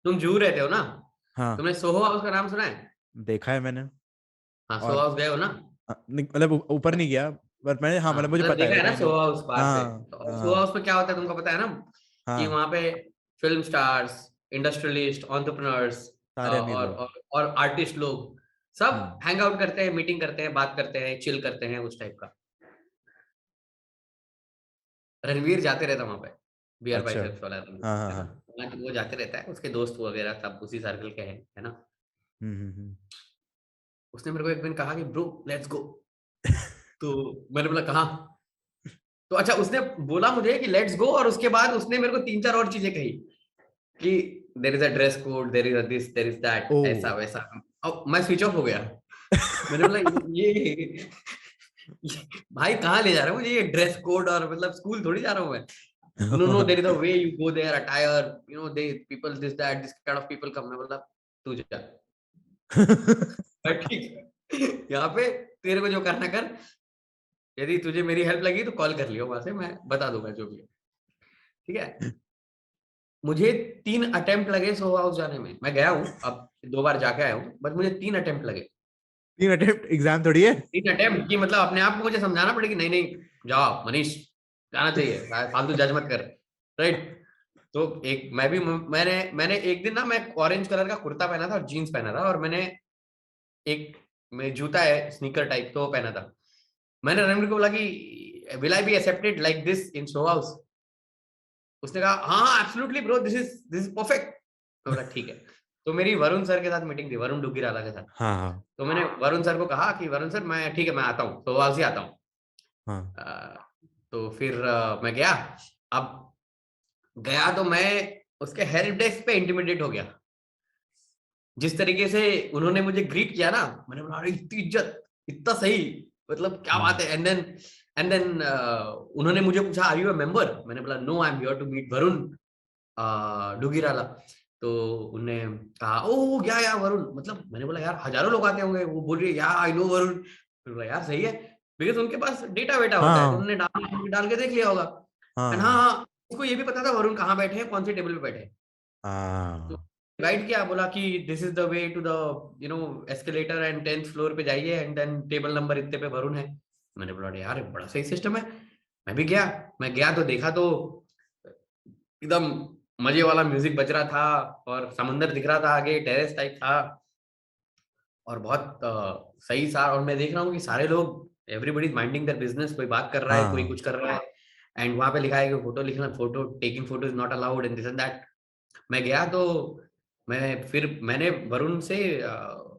S2: तुम जू रहते हो ना,
S3: हाँ
S2: तुमने सोहो हाउस का नाम सुना है?
S3: देखा है मैंने।
S2: हाँ, सोहो
S3: और
S2: हाउस गए हो ना?
S3: मतलब ऊपर नहीं गया, बट मैंने, हाँ
S2: हाँ,
S3: मतलब मुझे
S2: मतलब
S3: पता
S2: देखा
S3: है,
S2: है ना
S3: आई नो।
S2: सोहो हाउस बाहर से।
S3: हाँ
S2: तो सोहो
S3: हाँ
S2: हाउस में क्या होता है तुमको पता है ना, कि
S3: हाँ,
S2: वहां पे फिल्म स्टार्स, इंडस्ट्रियलिस्ट, एंटरप्रेन्योर्स
S3: सारे अमीर
S2: और
S3: लोग।
S2: और आर्टिस्ट लोग सब
S3: हम्म।
S2: हैंग आउट करते हैं, मीटिंग करते हैं, बात करते हैं, चिल करते हैं, उस टाइप का। रणवीर जाते रहता वहां पे, बियर
S3: अच्छा।
S2: बाइसेप्स वाला रणवीर,
S3: हाँ हाँ
S2: है ना?
S3: हाँ।
S2: वो जाते रहता है, उसके दोस्त वगैरह सब उसी सर्कल के हैं, है ना?
S3: हम्म।
S2: उसने मेरे को एक दिन कहा कि ब्रो लेट्स गो। तो मैंने बोला कहाँ? तो अच्छा, उसने बोला मुझे कि लेट्स गो, और उसके बाद उसने मेरे को 3-4 और चीजें कही कि there is a dress code, there is a this, there is that,
S3: oh.
S2: ऐसा वैसा। अब मैं स्विच ऑफ हो गया। मैंने बोला ये भाई कहाँ ले जा रहे हो मुझे, ये ड्रेस कोड, और मतलब स्कूल थोड़ी जा रहा हूँ मैं। No no, there is a way you go there, attire, you know, the people this that, this kind of people come. मैं बोला तू जा, ठीक है, यहाँ पे तेरे को जो करना कर, यदि तुझे मेरी हेल्प लगी तो कॉल कर लियो वहां से, मैं बता दूंगा जो भी है, ठीक है? मुझे 3 अटेम्प्ट लगे सो हाउस जाने में। मैं गया हूँ अब 2 बार जाके आया हूँ, बट मुझे 3 अटेम्प्ट लगे।
S3: 3 अटेम्प्ट एग्जाम थोड़ी है।
S2: 3 अटेम्प्ट की मतलब अपने आप को मुझे समझाना पड़ेगा, नहीं नहीं जाओ मनीष, जाना चाहिए, फालतू जज मत कर, राइट? तो एक मैं भी मैंने मैंने एक दिन ना, मैं ऑरेंज कलर का कुर्ता पहना था और जीन्स पहना था, और मैंने एक में जूता है स्नीकर टाइप, तो वो पहना था। मैंने रणवीर को बोला कि will I be accepted like this in show house? उसने कहा हाँ absolutely bro, this is perfect. मैं बोला ठीक है। तो मेरी वरुण सर के साथ मीटिंग थी, वरुण डुग्गीराला के साथ।
S3: हाँ हाँ
S2: तो मैंने वरुण सर को कहा कि वरुण सर मैं ठीक है, मैं आता हूँ, शो हाउस ही आता हूँ।
S3: हाँ।
S2: तो फिर मैं गया। अब गया तो मैं उसके हेल्प डेस्क पे इंटिमिडेट हो गया। जिस तरीके से उन्होंने मुझे ग्रीट किया ना, मैंने बोला अरे इतनी इज्जत, इतना सही, मतलब क्या बात है। एंड देन उन्होंने मुझे पूछा आर यू अ मेंबर? मैंने बोला no, I am here to meet Varun Dugirala. तो उन्होंने कहा ओ क्या वरुण, मतलब मैंने बोला यार हजारों लोग आते होंगे। वो बोल रही है यार आई नो वरुण। मैंने बोला यार सही है, बिकॉज उनके पास डेटा वेटा होता है, तो
S3: हाँ
S2: उन्होंने डाल के देख लिया होगा। एंड हाँ
S3: हाँ
S2: हाँ, उसको ये भी पता था वरुण कहाँ बैठे हैं, कौन से टेबल पे बैठे हैं। तो
S3: हाँ।
S2: गाइड किया, बोला कि this is the way to the escalator and 10th floor पे जाइए, एंड देन टेबल नंबर इतने पे वरुण है। मैंने बोला यार ये बड़ा सही सिस्टम है। मैं भी गया। मैं गया तो देखा तो एकदम मजे वाला म्यूजिक बज रहा था, और समुंदर दिख रहा था आगे, टेरेस टाइप था, और बहुत सही सा। और मैं देख रहा हूँ कि सारे लोग, everybody is minding their business, कोई बात कर रहा है, कोई
S3: हाँ
S2: कुछ कर रहा है। एंड वहां पे लिखा है कि फोटो लिखना, photo taking photo is not allowed and this and that. मैं गया तो मैंने वरुण से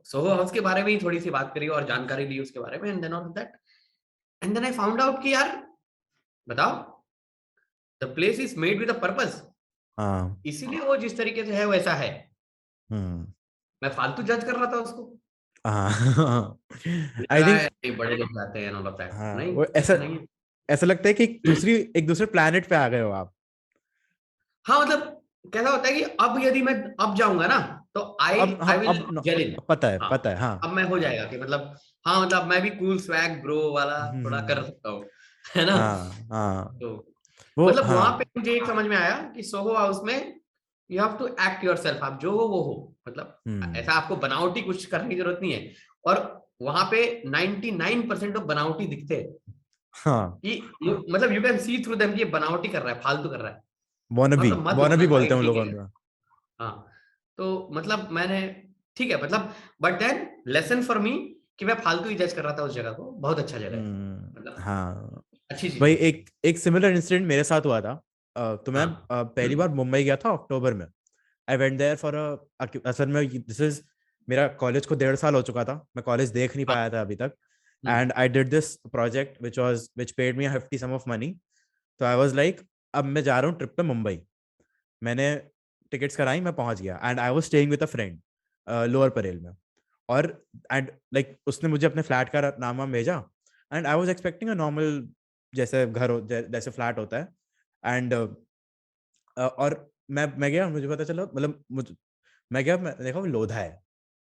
S2: सोहो हाउस के बारे में ही थोड़ी सी बात करी और जानकारी ली उसके बारे में, and then all that, and then I found out कि यार बताओ, the place is made with a purpose,
S3: हाँ।
S2: इसीलिए वो जिस तरीके से है वैसा है।
S3: हम्म।
S2: मैं फालतू जज कर रहा था उसको।
S3: हाँ।
S2: मुझे
S3: आई
S2: लगा
S3: थिंक,
S2: ये बड़े लोग जाते हैं ऑल ऑफ दैट,
S3: हाँ
S2: नहीं
S3: वो ऐसा
S2: ऐसा नहीं है।
S3: ऐसा लगता है कि एक दूसरे प्लेनेट पे आ गए हो आप।
S2: हाँ मतलब कैसा होता है कि अब यदि मैं अब जाऊंगा ना, तो आई
S3: अब
S2: आई
S3: हाँ
S2: विल जेल इन।
S3: अब पता है,
S2: हाँ,
S3: पता है, हाँ।
S2: अब मैं हो जाएगा कि मतलब, हाँ मतलब मैं भी कूल स्वैग ब्रो वाला थोड़ा कर
S3: हम्म।
S2: सकता हूँ, है ना?
S3: हाँ हाँ।
S2: तो
S3: वो
S2: मतलब वहां
S3: हाँ।
S2: पे मुझे एक समझ में आया कि सोहो हाउस में you have to act yourself, आप जो हो वो हो, मतलब
S3: हम्म।
S2: ऐसा आपको बनावटी कुछ करने की जरूरत नहीं है। और वहां पे 99% ऑफ बनावटी दिखते हैं,
S3: हाँ।
S2: कि मतलब you can see through them कि ये बनावटी कर रहा है, फालतू कर रहा है,
S3: वॉनबी,
S2: मतलब मत
S3: वॉनबी
S2: बनना भाई,
S3: बोलते हैं उन
S2: ठीक
S3: लोगों
S2: है।
S3: को।
S2: हाँ, तो मतलब मैंने, ठीक है मतलब, but then lesson for me कि मैं फालतू ही जज कर रहा था उस जगह को। बहुत अच्छा जगह है, मतलब
S3: हाँ।
S2: अच्छी चीज
S3: भाई
S2: है।
S3: एक एक सिमिलर इंसिडेंट मेरे साथ हुआ था। तो मैं
S2: हाँ
S3: पहली बार मुंबई गया था अक्टूबर में। आई वेंट देयर फॉर असल में दिस इज, मेरा कॉलेज को 1.5 साल हो चुका था, मैं कॉलेज देख नहीं
S2: हाँ।
S3: पाया था अभी तक।
S2: Hmm,
S3: and I did this project which paid me hefty sum of money. तो आई वाज लाइक, अब मैं जा रहा हूँ ट्रिप पे मुंबई। मैंने टिकट्स कराई, मैं पहुंच गया, and I was staying with a friend lower Parel में। और एंड लाइक उसने मुझे अपने फ्लैट का नाम वाम भेजा, and I was expecting a normal, जैसे जैसे फ्लैट होता है। एंड और मैं गया, मुझे पता चला, मतलब मैं गया, मैं देखा वो लोधा है।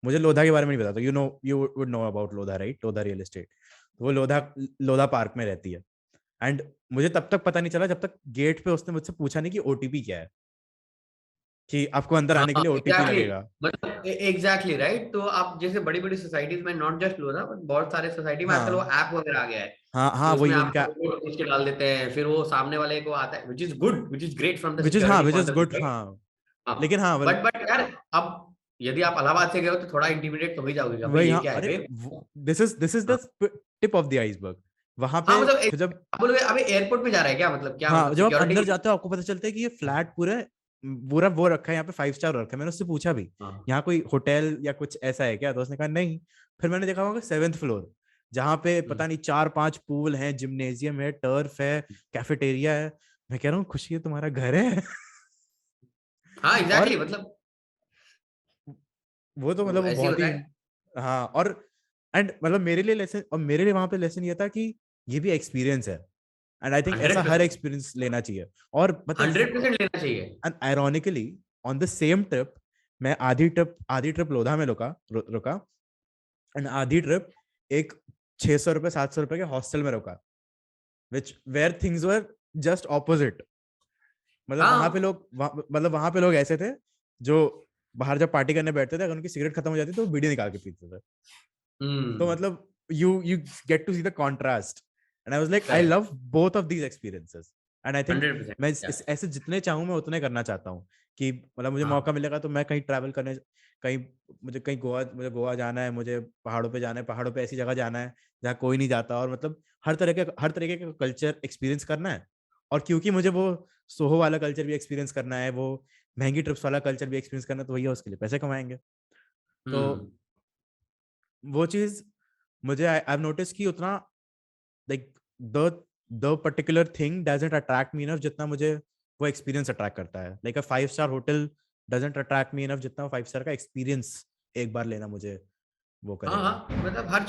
S3: मुझे लोधा के बारे में नहीं पता था। You would know about Lodha, right? Lodha real estate. वो लोधा लोधा पार्क में रहती है। एंड मुझे तब तक पता नहीं चला जब तक गेट पे उसने मुझसे पूछा नहीं कि ओटीपी क्या है। कि आपको अंदर आने के लिए ओटीपी लगेगा।
S2: मतलब एग्जैक्टली राइट। तो आप जैसे बड़ी बड़ी सोसाइटीज में, नॉट जस्ट लोधा बट बहुत सारे सोसाइटी में आजकल वो ऐप वगैरह आ गया है।
S3: हाँ
S2: तो
S3: वही
S2: उसमें आप
S3: उनका
S2: कुछ के डाल देते हैं, फिर वो सामने वाले को आता है, which is good, which is great from the
S3: which
S2: security
S3: is
S2: point of
S3: good.
S2: View.
S3: हाँ लेकिन हाँ
S2: बट यार अब यदि आप इलाहाबाद से गए हो तो थोड़ा इंटिमिडेट तो हो ही जाओगे कि भाई
S3: वही
S2: ये
S3: हाँ,
S2: क्या है
S3: अरे
S2: बे।
S3: This is the tip of the iceberg. वहां
S2: हाँ
S3: पे
S2: मतलब
S3: जब
S2: आप बोलोगे अबे एयरपोर्ट में जा रहा है क्या, मतलब क्या,
S3: हाँ
S2: मतलब
S3: जब आप
S2: सिक्योरिटी।
S3: अंदर जाते हो आपको पता चलता है कि ये फ्लैट पूरा पूरा वो रखा है, यहाँ पे 5 स्टार रखा है। मैंने उससे पूछा भी
S2: हाँ
S3: यहाँ कोई होटल या कुछ ऐसा है क्या, तो उसने कहा नहीं। फिर मैंने देखा वहां 7th फ्लोर जहाँ पे पता नहीं 4-5 पूल हैं, जिम्नेजियम है, टर्फ है, कैफेटेरिया है। मैं कह रहा हूँ खुशी है तुम्हारा घर है।
S2: हाँ
S3: और
S2: एग्जैक्टली मतलब
S3: वो तो मतलब
S2: तो
S3: वो
S2: ऐसे ही
S3: बहुत
S2: होता
S3: ही
S2: है।
S3: हाँ। और एंड मतलब मेरे लिए लेसन, और मेरे लिए वहां पे लेसन ये था कि ये भी एक्सपीरियंस है, एंड आई थिंक ऐसा हर
S2: 100%,
S3: एक्सपीरियंस लेना चाहिए। और पता है
S2: 100% लेना चाहिए।
S3: And ironically on the same trip मैं आधी ट्रिप लोधा में रुका एंड आधी ट्रिप एक 600 रुपए 700 रुपए के हॉस्टल में रुका, which where things were just opposite. मतलब
S2: हाँ
S3: मतलब वहां पे लोग ऐसे थे जो बाहर जब पार्टी करने बैठते थे, अगर उनकी सिगरेट खत्म हो जाती तो वो बीड़ी निकाल के पीते थे। तो मतलब you get to see the contrast and I was like I
S2: correct,
S3: love both of these experiences and I think
S2: 100%।
S3: मैं ऐसे जितने चाहूँ मैं उतने करना चाहता हूँ कि मतलब मुझे मौका
S2: हाँ
S3: मिलेगा तो मैं कहीं ट्रैवल करने, कहीं मुझे गोवा जाना है, मुझे पहाड़ों पे जाना है, पहाड़ों पे ऐसी जगह जाना है जहाँ कोई नहीं जाता, और मतलब हर तरीके का कल्चर एक्सपीरियंस करना है। और क्योंकि मुझे वो सोहो वाला कल्चर भी एक्सपीरियंस करना है, वो महंगी ट्रिप्स वाला कल्चर भी एक्सपीरियंस करना है, तो भैया उसके लिए पैसे कमाएंगे। तो
S2: हम्म
S3: वो चीज मुझे आई नोटिस कि उतना like the the particular thing doesn't attract me enough जितना मुझे वो एक्सपीरियंस अट्रैक्ट करता है। Like a 5 star hotel doesn't attract me enough जितना 5 स्टार का एक्सपीरियंस एक बार लेना मुझे वो
S2: हाँ
S3: करेगा।
S2: हाँ मतलब हर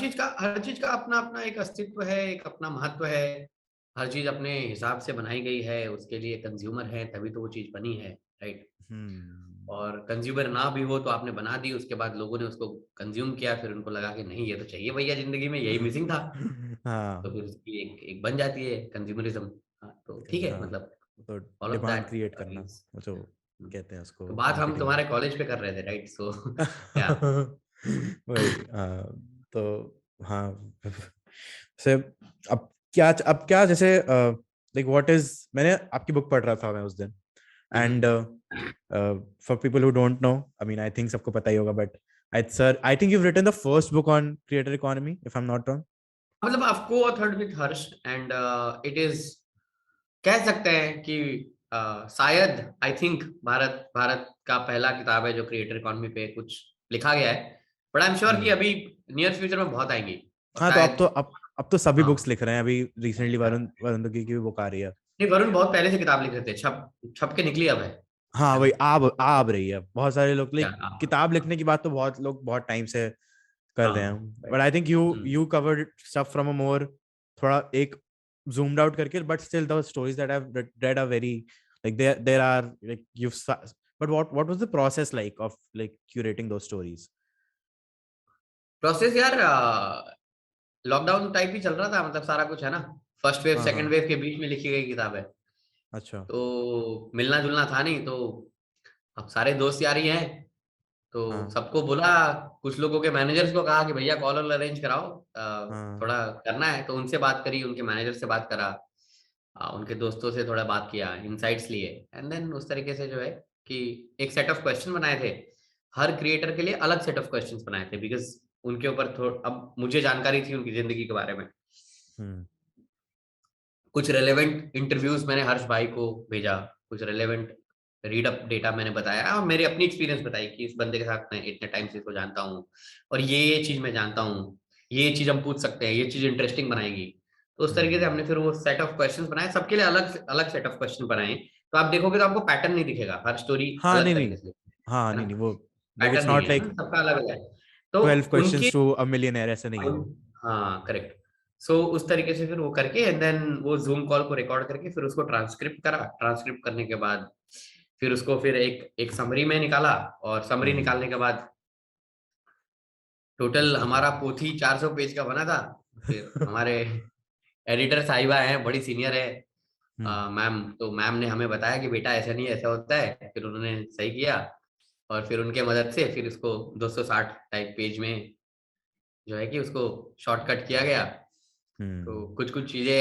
S2: चीज का अपना अपना एक अस्तित्व है, एक अपना महत्व है। हर चीज अपने हिसाब से बनाई गई है, उसके लिए कंज्यूमर है तभी तो वो चीज बनी है, राइट।
S3: हम्म।
S2: और कंज्यूमर ना भी हो तो आपने बना दी, उसके बाद लोगों ने उसको कंज्यूम किया, फिर उनको लगा कि नहीं ये तो चाहिए भैया, जिंदगी में यही मिसिंग था। तो
S3: हाँ
S2: फिर उसकी एक बन जाती है कंज्यूमरिज्म। हाँ तो ठीक है,
S3: हाँ
S2: मतलब
S3: तो
S2: all of
S3: demand
S2: that
S3: create करना
S2: इज।
S3: वो जो कहते हैं उसको
S2: तो बात हम
S3: मार्केटिंग में।
S2: तुम्हारे कॉलेज पे कर रहे थे, राइट। सो या
S3: वही तो हाँ से अब क्या जैसे लाइक व्हाट इज, मैंने आपकी बुक पढ़ रहा था मैं उस दिन and for people who don't know, I mean I think सबको पता ही होगा but I think you written the first book on creator economy if I am not wrong.
S2: मतलब आपको authored with Harsh and it is, कह सकते हैं कि शायद आई थिंक भारत भारत का पहला किताब है जो क्रिएटर इकोनॉमी पे कुछ लिखा गया है। बट आई एम श्योर कि अभी नियर फ्यूचर में बहुत आएंगी और
S3: हाँ तो
S2: शायद।
S3: अब तो सभी
S2: हाँ
S3: बुक्स लिख रहे हैं। अभी रिसेंटली वरुण दुगी की भी बुक आ रही है।
S2: नहीं, वरुण बहुत पहले से किताब लिख रहे थे, छप छप के निकली अब
S3: हाँ
S2: है
S3: वही
S2: ना।
S3: आब रही है। बहुत सारे लोग
S2: क्या
S3: लाइक किताब लिखने की बात तो बहुत लोग बहुत टाइम से कर रहे हैं,
S2: हाँ
S3: but I think you
S2: hmm.
S3: You covered stuff from a more थोड़ा एक zoomed out करके, but still the stories that I've read are very like there are like but what was the process like of like curating those stories?
S2: Process यार lockdown type ही चल रहा था, मतलब सारा कुछ है ना। फर्स्ट वेव
S3: हाँ
S2: सेकंड
S3: हाँ
S2: वेव के बीच में लिखी गई किताब है।
S3: अच्छा
S2: तो मिलना जुलना था नहीं, तो अब सारे दोस्त यारी हैं, तो
S3: हाँ
S2: सबको बोला। कुछ लोगों के मैनेजर्स को कहा कि भैया कॉल ऑल अरेंज कराओ,
S3: हाँ
S2: थोड़ा करना है। तो उनसे बात करी, उनके मैनेजर से बात करा, उनके दोस्तों से थोड़ा बात किया, इनसाइट्स लिए, एंड देन उस तरीके से जो है कि एक सेट ऑफ क्वेश्चन बनाए थे। हर क्रिएटर के लिए अलग सेट ऑफ क्वेश्चंस बनाए थे, बिकॉज उनके ऊपर थोड़ा अब मुझे जानकारी थी उनकी जिंदगी के बारे में।
S3: हम्म
S2: कुछ रेलेवेंट इंटरव्यूज मैंने हर्ष भाई को भेजा, कुछ रेलेवेंट रीड अप डेटा मैंने बताया, और मेरी अपनी एक्सपीरियंस बताई कि इस बंदे के साथ मैं इतने टाइम से इसको जानता हूँ, और ये चीज मैं जानता हूँ, ये चीज हम पूछ सकते हैं, ये चीज इंटरेस्टिंग बनाएगी। तो उस तरीके से
S3: हम्म
S2: हमने फिर वो सेट ऑफ क्वेश्चंस बनाए, सबके लिए अलग अलग सेट ऑफ क्वेश्चन बनाए। तो आप देखोगे तो आपको पैटर्न नहीं दिखेगा, हर स्टोरी
S3: हाँ
S2: अलग
S3: नहीं
S2: तरीके
S3: नहीं
S2: से,
S3: हाँ
S2: है ना।
S3: नहीं नहीं वो like it's
S2: पैटर्न नहीं
S3: not
S2: है
S3: like
S2: ना, सबका अलग अलग है। तो
S3: 12
S2: उनकी
S3: questions to a millionaire ऐसा नहीं है वो।
S2: हाँ करेक्ट। सो उस तरीके से फिर वो करके एंड देन वो जूम कॉल को रिकॉर्ड करके फिर उसको ट्रांसक्रिप्ट करा, ट्रांसक्रिप्ट करने के बाद फिर उसको फिर एक एक समरी में निकाला, और समरी
S3: हम्म
S2: निकालने के बाद टोटल
S3: उसको फिर
S2: हमारा पोथी 400 पेज का बना था। फिर हमारे एडिटर साहिबा हैं, बड़ी सीनियर है, मैम, तो मैम ने हमें बताया कि बेटा ऐसा नहीं, ऐसा होता है। फिर उन्होंने सही किया और फिर उनके मदद से फिर इसको 260 टाइप पेज में जो है कि उसको शॉर्टकट किया गया। तो कुछ कुछ चीजें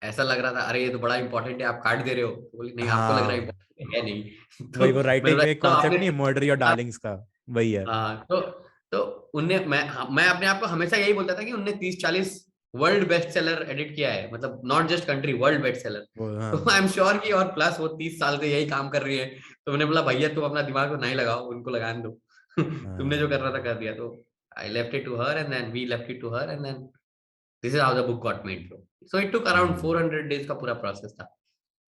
S2: ऐसा लग रहा था, अरे ये तो बड़ा इंपॉर्टेंट है, आप काट दे रहे हो। तो बोली नहीं, आपको लग रहा है
S3: हाँ
S2: important है नहीं।
S3: वही
S2: तो
S3: वो
S2: मैंने
S3: राइटिंग
S2: बोला
S3: में एक
S2: तो
S3: कॉन्सेप्ट
S2: आपने
S3: नहीं है, मर्डर योर डार्लिंग्स का, वही है।
S2: हाँ, तो उनने मैं अपने आप को हमेशा यही बोलता था कि उनने 30-40 वर्ल्ड बेस्ट सेलर एडिट किया है, मतलब not just country, world best seller.
S3: वो
S2: तो
S3: हाँ
S2: आई एम श्योर कि और प्लस वो 30 साल से यही काम कर रही है। तो मैंने बोला भैया तुम अपना दिमाग तो नहीं लगाओ, उनको लगाने दो। तुमने जो कर रहा था कर दिया। तो I left it to her and then we left it to her and then this is how the book got made bro. So it took around 400 days का पूरा प्रोसेस था,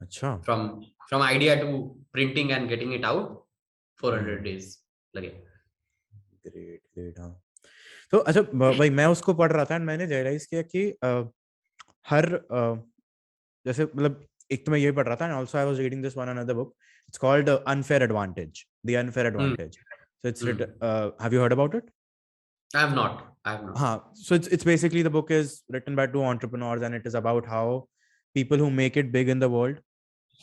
S3: अच्छा
S2: from from idea to printing and getting it out. 400 days लगे।
S3: Great great. हाँ तो अच्छा भाई मैं उसको पढ़ रहा था एंड मैंने रियलाइज किया कि हर जैसे मतलब एक तो मैं ये पढ़ रहा था and also I was reading this one another book, it's called unfair advantage, the unfair advantage. So it's have you heard about it?
S2: I have not.
S3: हाँ, so it's basically the book is written by two entrepreneurs and it is about how people who make it big in the world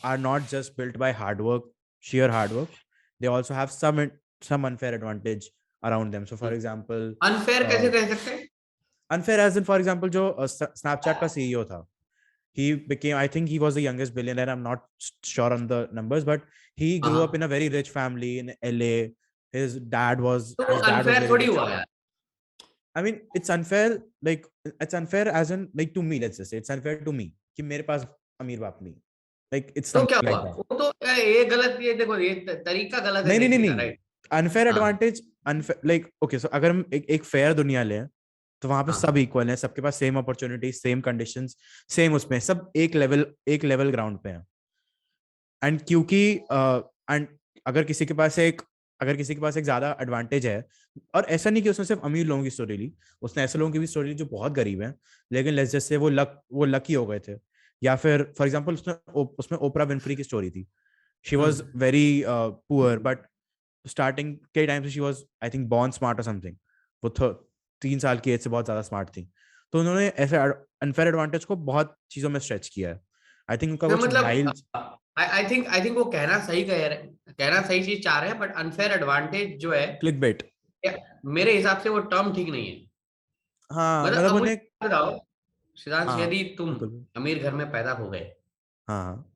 S3: are not just built by hard work, sheer hard work. They also have some unfair advantage around them. So for example,
S2: unfair कैसे कह सकते हैं?
S3: unfair as in for example जो Snapchat का CEO था, he became, I think he was the youngest billionaire, I'm not sure on the numbers, but he grew up in a very rich family in LA. His dad was
S2: तो
S3: very
S2: unfair थोड़ी
S3: rich.
S2: हुआ यार।
S3: I mean, it's unfair. Like, it's unfair as in, like, to me. Let's just say it's unfair to me कि मेरे पास अमीर बाप नहीं. Like, it's
S2: तो क्या
S3: something
S2: हुआ?
S3: like that.
S2: वो तो ये गलत, ये देखो ये तरीका गलत है
S3: नहीं नहीं नहीं
S2: देखने का,
S3: नहीं.
S2: राइट?
S3: Unfair
S2: हाँ
S3: advantage, unfair, like, okay. So अगर हम एक fair दुनिया लें, तो वहां पे
S2: हाँ
S3: सब इक्वल हैं, सबके पास same opportunity, same conditions, same उसमें सब एक लेवल ग्राउंड पे हैं. एंड क्योंकि एंड अगर किसी के पास एक ज्यादा एडवांटेज है, और ऐसा नहीं कि उसने सिर्फ अमीर लोगों की स्टोरी ली, उसने ऐसे लोगों की भी स्टोरी ली जो बहुत गरीब हैं, लेकिन लेट्स जस्ट से वो लकी हो गए थे. या फिर फॉर एग्जांपल उसमें ओपरा विनफ्री की स्टोरी थी. She was very poor but starting के टाइम से she was I think born smart और समथिंग. वो 3 साल की एज से बहुत ज्यादा स्मार्ट थी. तो उन्होंने ऐसे अनफेयर एडवांटेज को बहुत चीजों में स्ट्रेच किया है. आई थिंक उनका
S2: तो
S3: कुछ
S2: मतलब
S3: माइल्स.
S2: आई थिंक वो कहना सही चीज चाह रहे हैं, बट अनफेयर एडवांटेज जो है,
S3: क्लिकबेट.
S2: मेरे हिसाब से वो टर्म ठीक नहीं है।
S3: हाँ
S2: मतलब
S3: मतलब
S2: अब मुझे
S3: उन्हें.
S2: बताओ सिद्धांत,
S3: हाँ
S2: यदि तुम
S3: बिल्कुल.
S2: अमीर घर में पैदा हो गए,
S3: हाँ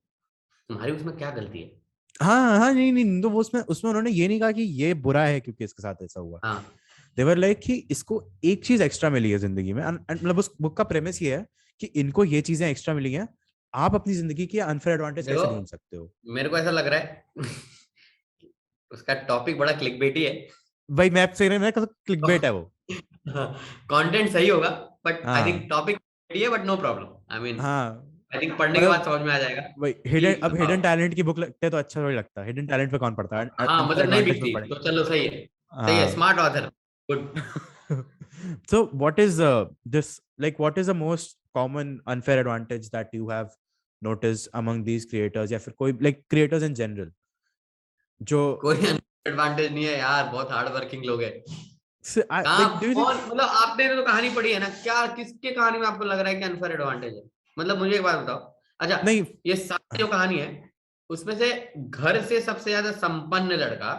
S2: तुम्हारी उसमें क्या गलती है?
S3: हाँ हाँ नहीं नहीं, तो वो उसमें उसमें उन्होंने ये नहीं कहा कि ये बुरा है क्योंकि इसके साथ ऐसा हुआ.
S2: हाँ
S3: देवर लाइक कि इसको एक चीज एक्स्ट्रा मिली है जिंदगी में. मतलब उस बुक का प्रेमिस ये है कि इनको ये चीजें एक्स्ट्रा मिली हैं, आप अपनी जिंदगी की अनफेयर एडवांटेज
S2: देखो,
S3: कैसे ढूंढ सकते हो.
S2: मेरे को ऐसा लग रहा है उसका टॉपिक बड़ा क्लिकबेटी है।
S3: भाई मैं से मैं क्लिकबेट है वो.
S2: कंटेंट सही होगा, बट आई
S3: हाँ
S2: थिंक टॉपिक है, but no problem. I mean
S3: हाँ
S2: आई थिंक पढ़ने के बाद
S3: मतलब
S2: समझ में आ जाएगा
S3: भाई
S2: कि
S3: हिडन टैलेंट की बुक लगते तो अच्छा थोड़ी लगता. हिडन टैलेंट पे कौन पढ़ता है,
S2: हाँ
S3: अनफेयर
S2: मतलब नहीं
S3: एडवांटेज पे
S2: बिकती,
S3: पढ़े.
S2: तो चलो सही है, सही है,
S3: हाँ.
S2: Smart author, good.
S3: So what is this, like what is the most common unfair advantage that you have noticed among these creators या फिर कोई like creators in general जो
S2: कोई एडवांटेज नहीं है यार, बहुत हार्ड वर्किंग लोग हैं।
S3: like
S2: कहाँ
S3: do you think.
S2: कौन, मतलब आपने तो कहानी पढ़ी है ना, क्या किसके कहानी में आपको लग रहा है कि अनफेयर एडवांटेज है? मतलब मुझे एक बात बताओ। अच्छा,
S3: नहीं.
S2: ये सारी जो कहानी है उसमें से घर से सबसे ज्यादा संपन्न लड़का